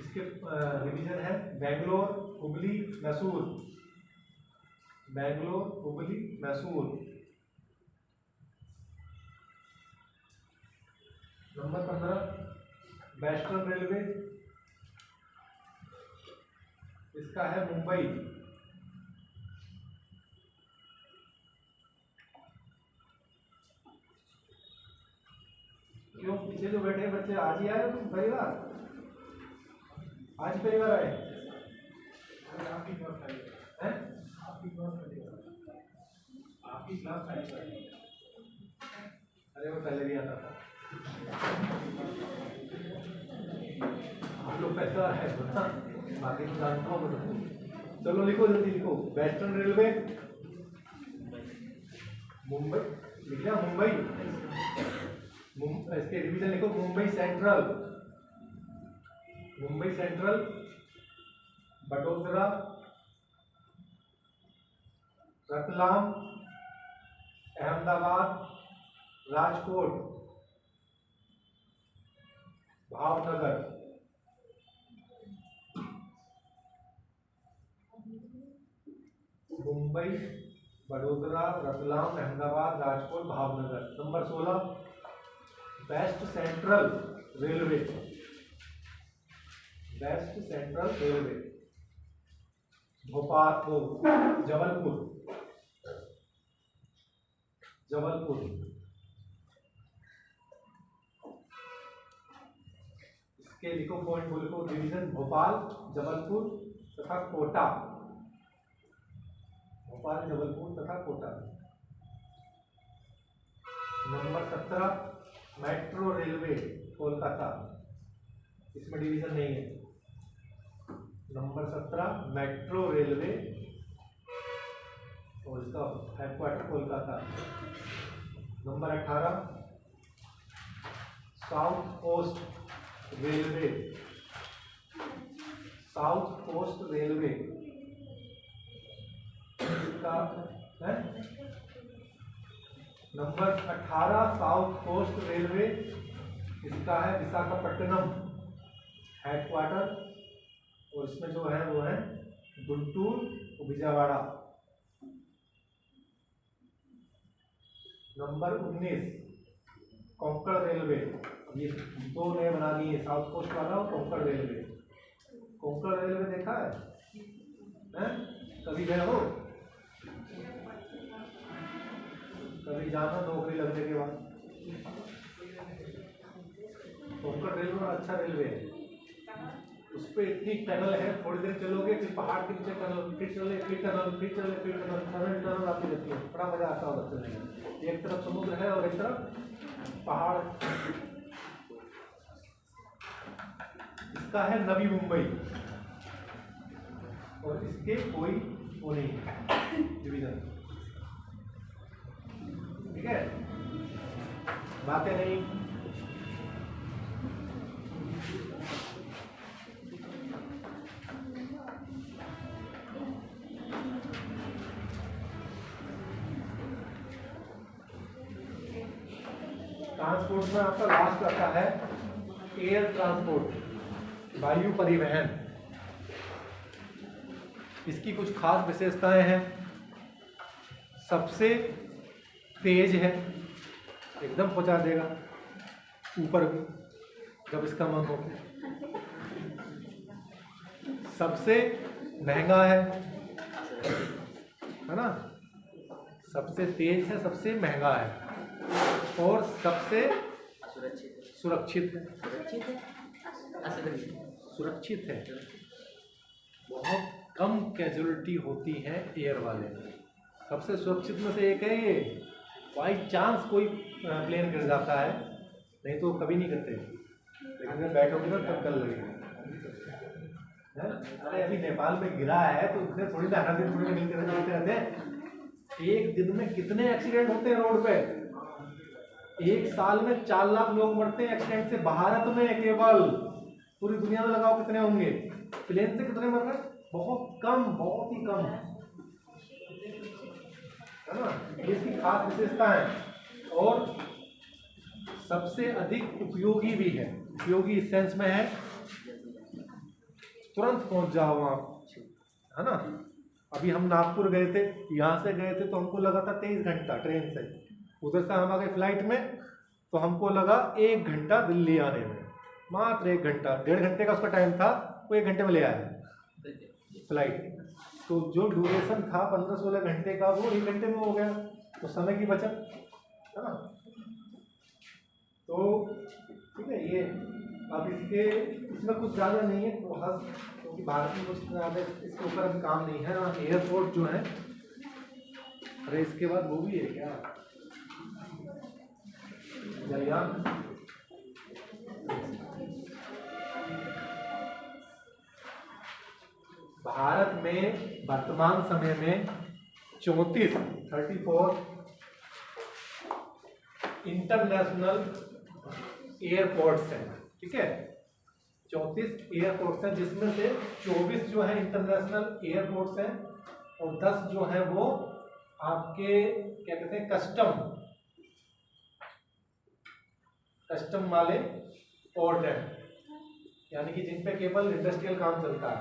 इसके डिवीजन है Bangalore, Hubli, Mysore. Number 15 western railway, इसका है मुंबई। क्यों पीछे जो बैठे हैं बच्चे आज ही आए हो तुम पहली बार? आज पहली बार आए? आपकी क्लास आई हैं? आपकी क्लास आई आपकी क्लास आई। अरे वो पहले भी आता था। आप लोग पैसा है ना, बाकी तो जानता हूँ मैं। चलो लिखो जल्दी लिखो। वेस्टर्न रेलवे मुंबई, लिख लिया मुंबई। इसके डिवीजन लिखो Mumbai central, Mumbai central, Vadodara, Ratlam, Ahmedabad, Rajkot, Bhavnagar. Mumbai, Vadodara, Ratlam, Ahmedabad, Rajkot, Bhavnagar. Number 16 west central railway, west central railway, Bhopal को जबलपुर, जबलपुर। इसके लिखो पॉइंट बोल को डिवीजन भोपाल, जबलपुर तथा कोटा, भोपाल, जबलपुर तथा Kota. Number 17 metro railway Kolkata, इसमें डिवीजन नहीं है। नंबर 17 मेट्रो रेलवे और इसका headquarter Kolkata. Number 18 south coast railway, south coast railway का है। नंबर 18 साउथ कोस्ट रेलवे, इसका है विशाखापट्टनम हेडक्वार्टर, और इसमें जो है वो है गुंटूर और विजयवाड़ा। नंबर 19 कोंकण रेलवे, ये दो नए बना दिए, साउथ कोस्ट वाला और कोंकण रेलवे। कोंकण रेलवे देखा है? कभी गए हो? कभी जाना नौकरी लगने के बाद। कोंकण रेलवे अच्छा रेलवे है, उस पर इतनी टनल है, थोड़ी देर चलोगे फिर पहाड़ के नीचे टनल, फिर चले फिर टनल, फिर चले फिर टनल, टनल टनल आती रहती है। बड़ा मजा आता होगा चलने में। एक तरफ समुद्र है और एक तरफ पहाड़। इसका है नवी मुंबई, और इसके कोई वो नहीं है डिवीजन। ठीक है, बातें नहीं। ट्रांसपोर्ट में आपका लास्ट आता है एयर ट्रांसपोर्ट, वायु परिवहन। इसकी कुछ खास विशेषताएं हैं। सबसे तेज है, एकदम पहुंचा देगा ऊपर जब इसका मन हो। सबसे महंगा है ना? सबसे तेज है, सबसे महंगा है, और सबसे सुरक्षित है। सुरक्षित है। बहुत कम कैजुअलिटी होती है एयर वाले में। सबसे सुरक्षित में से एक है ये। बाई चांस कोई प्लेन गिर जाता है, नहीं तो कभी नहीं करते, लेकिन जब बैठोगे ना तब कर लगेगा। अरे अभी नेपाल में गिरा है तो उसने थोड़ी ना हर दिन थोड़ी मिलते रहते हैं। एक दिन में कितने एक्सीडेंट होते हैं रोड पे? एक साल में 4 लाख लोग मरते हैं एक्सीडेंट से भारत में केवल। पूरी दुनिया में लगाओ कितने होंगे? प्लेन से कितने मर रहे? बहुत कम, बहुत ही कम, है ना? ये इसकी खास विशेषता है। और सबसे अधिक उपयोगी भी है। उपयोगी इस सेंस में है तुरंत पहुंच जाओ वहां, है ना? अभी हम नागपुर गए थे, यहाँ से गए थे तो हमको लगा था 23 घंटा ट्रेन से। उधर से हम आ गए फ्लाइट में तो हमको लगा 1 घंटा दिल्ली आने में, मात्र 1 घंटा, 1.5 घंटे का उसका टाइम था, वो 1 घंटे में ले आया फ्लाइट। तो जो ड्यूरेशन था 15-16 घंटे का वो 1 घंटे में हो गया, तो समय की बचत है ना। तो ठीक है, ये अब इसमें कुछ ज़्यादा नहीं है तो क्योंकि भारत में कुछ ज़्यादा इसके ऊपर अभी काम नहीं है ना। एयरपोर्ट जो है, अरे इसके बाद वो भी है क्या, जलयान। भारत में वर्तमान समय में 34 इंटरनेशनल एयरपोर्ट्स हैं, ठीक है। 34 एयरपोर्ट्स हैं, जिसमें से 24 जो है इंटरनेशनल एयरपोर्ट्स हैं और 10 जो है वो आपके क्या कहते हैं कस्टम वाले पोर्ट हैं, यानी कि जिन पे केवल इंडस्ट्रियल काम चलता है,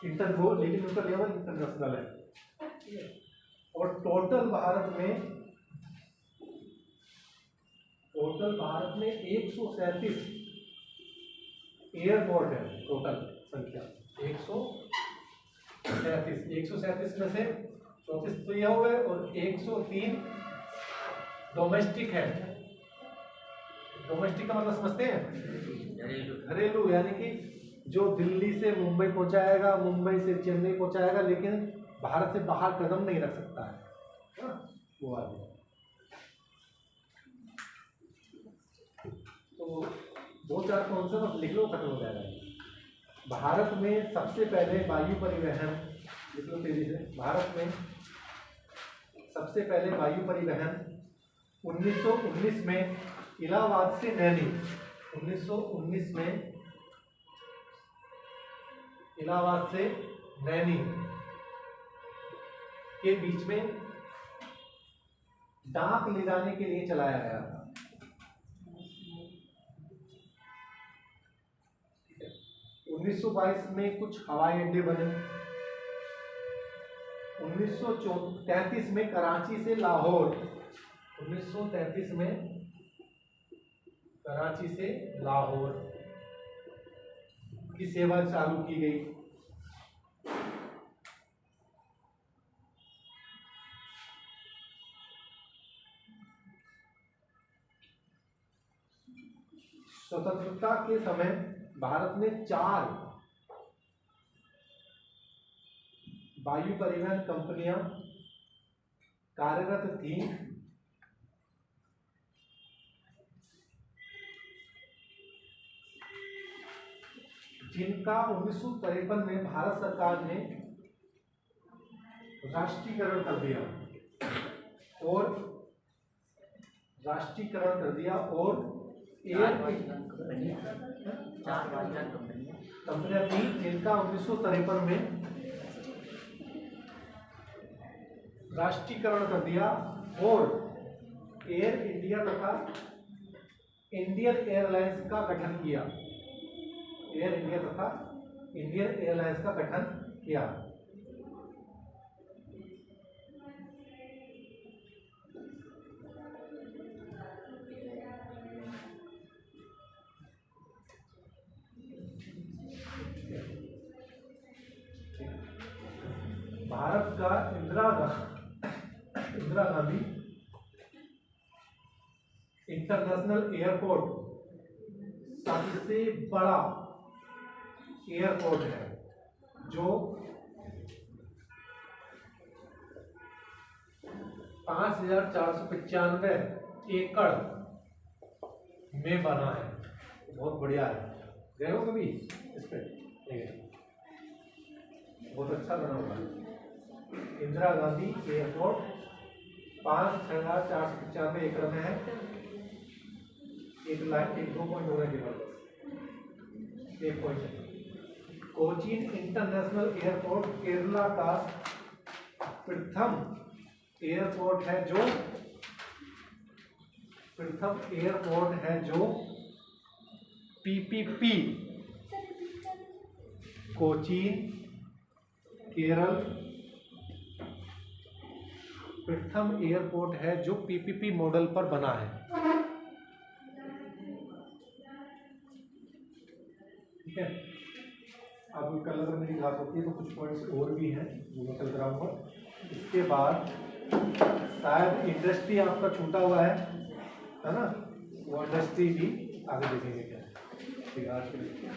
लेकिन उसका लेवल इंटरनेशनल है। और टोटल भारत में 137 एयरपोर्ट है, टोटल संख्या 137 में से 34 तो ये हो गए और 103 डोमेस्टिक है। डोमेस्टिक का मतलब समझते हैं, घरेलू, यानी कि जो दिल्ली से मुंबई पहुंचाएगा, मुंबई से चेन्नई पहुंचाएगा, लेकिन भारत से बाहर कदम नहीं रख सकता है, वो आदमी। तो 2-4 कॉन्सेप्ट लिख लो, खत्म हो जाएगा। भारत में सबसे पहले वायु परिवहन, लिख लो तेजी से। भारत में सबसे पहले वायु परिवहन 1919 में इलाहाबाद से नैनी, 1919 में इलाहाबाद से नैनी के बीच में डाक ले जाने के लिए चलाया गया था। 1922 में कुछ हवाई अड्डे बने। 1933 में कराची से लाहौर, 1933 में कराची से लाहौर की सेवा चालू की गई। स्वतंत्रता के समय भारत में 4 वायु परिवहन कंपनियां कार्यरत थीं, जिनका 1953 में भारत सरकार ने राष्ट्रीयकरण कर दिया और कंपनियां थी, जिनका 1953 में राष्ट्रीयकरण कर दिया और एयर इंडिया तथा इंडियन एयरलाइंस का गठन किया। एयर इंडिया तथा इंडियन एयरलाइंस का गठन किया। भारत का इंदिरा गांधी इंटरनेशनल एयरपोर्ट सबसे बड़ा एयरपोर्ट है, जो 5495 एकड़ में बना है। बहुत बढ़िया है, गए हो कभी इस पे? बहुत अच्छा बना हुआ है। इंदिरा गांधी एयरपोर्ट 5495 एकड़ में है। एक 2 पॉइंट होने के बाद 1 point. Cochin international airport Kerala का प्रथम एयरपोर्ट है जो पीपीपी, कोचीन केरल प्रथम एयरपोर्ट है जो पीपीपी मॉडल पर बना है। ठीक है। अब कल अगर मेरी क्लास होती है तो कुछ पॉइंट्स और भी हैं जो मैं कल कराऊंगा। इसके बाद शायद इंडस्ट्री आपका छूटा हुआ है ना, वो इंडस्ट्री भी आगे देखेंगे क्या। ठीक है, आज के लिए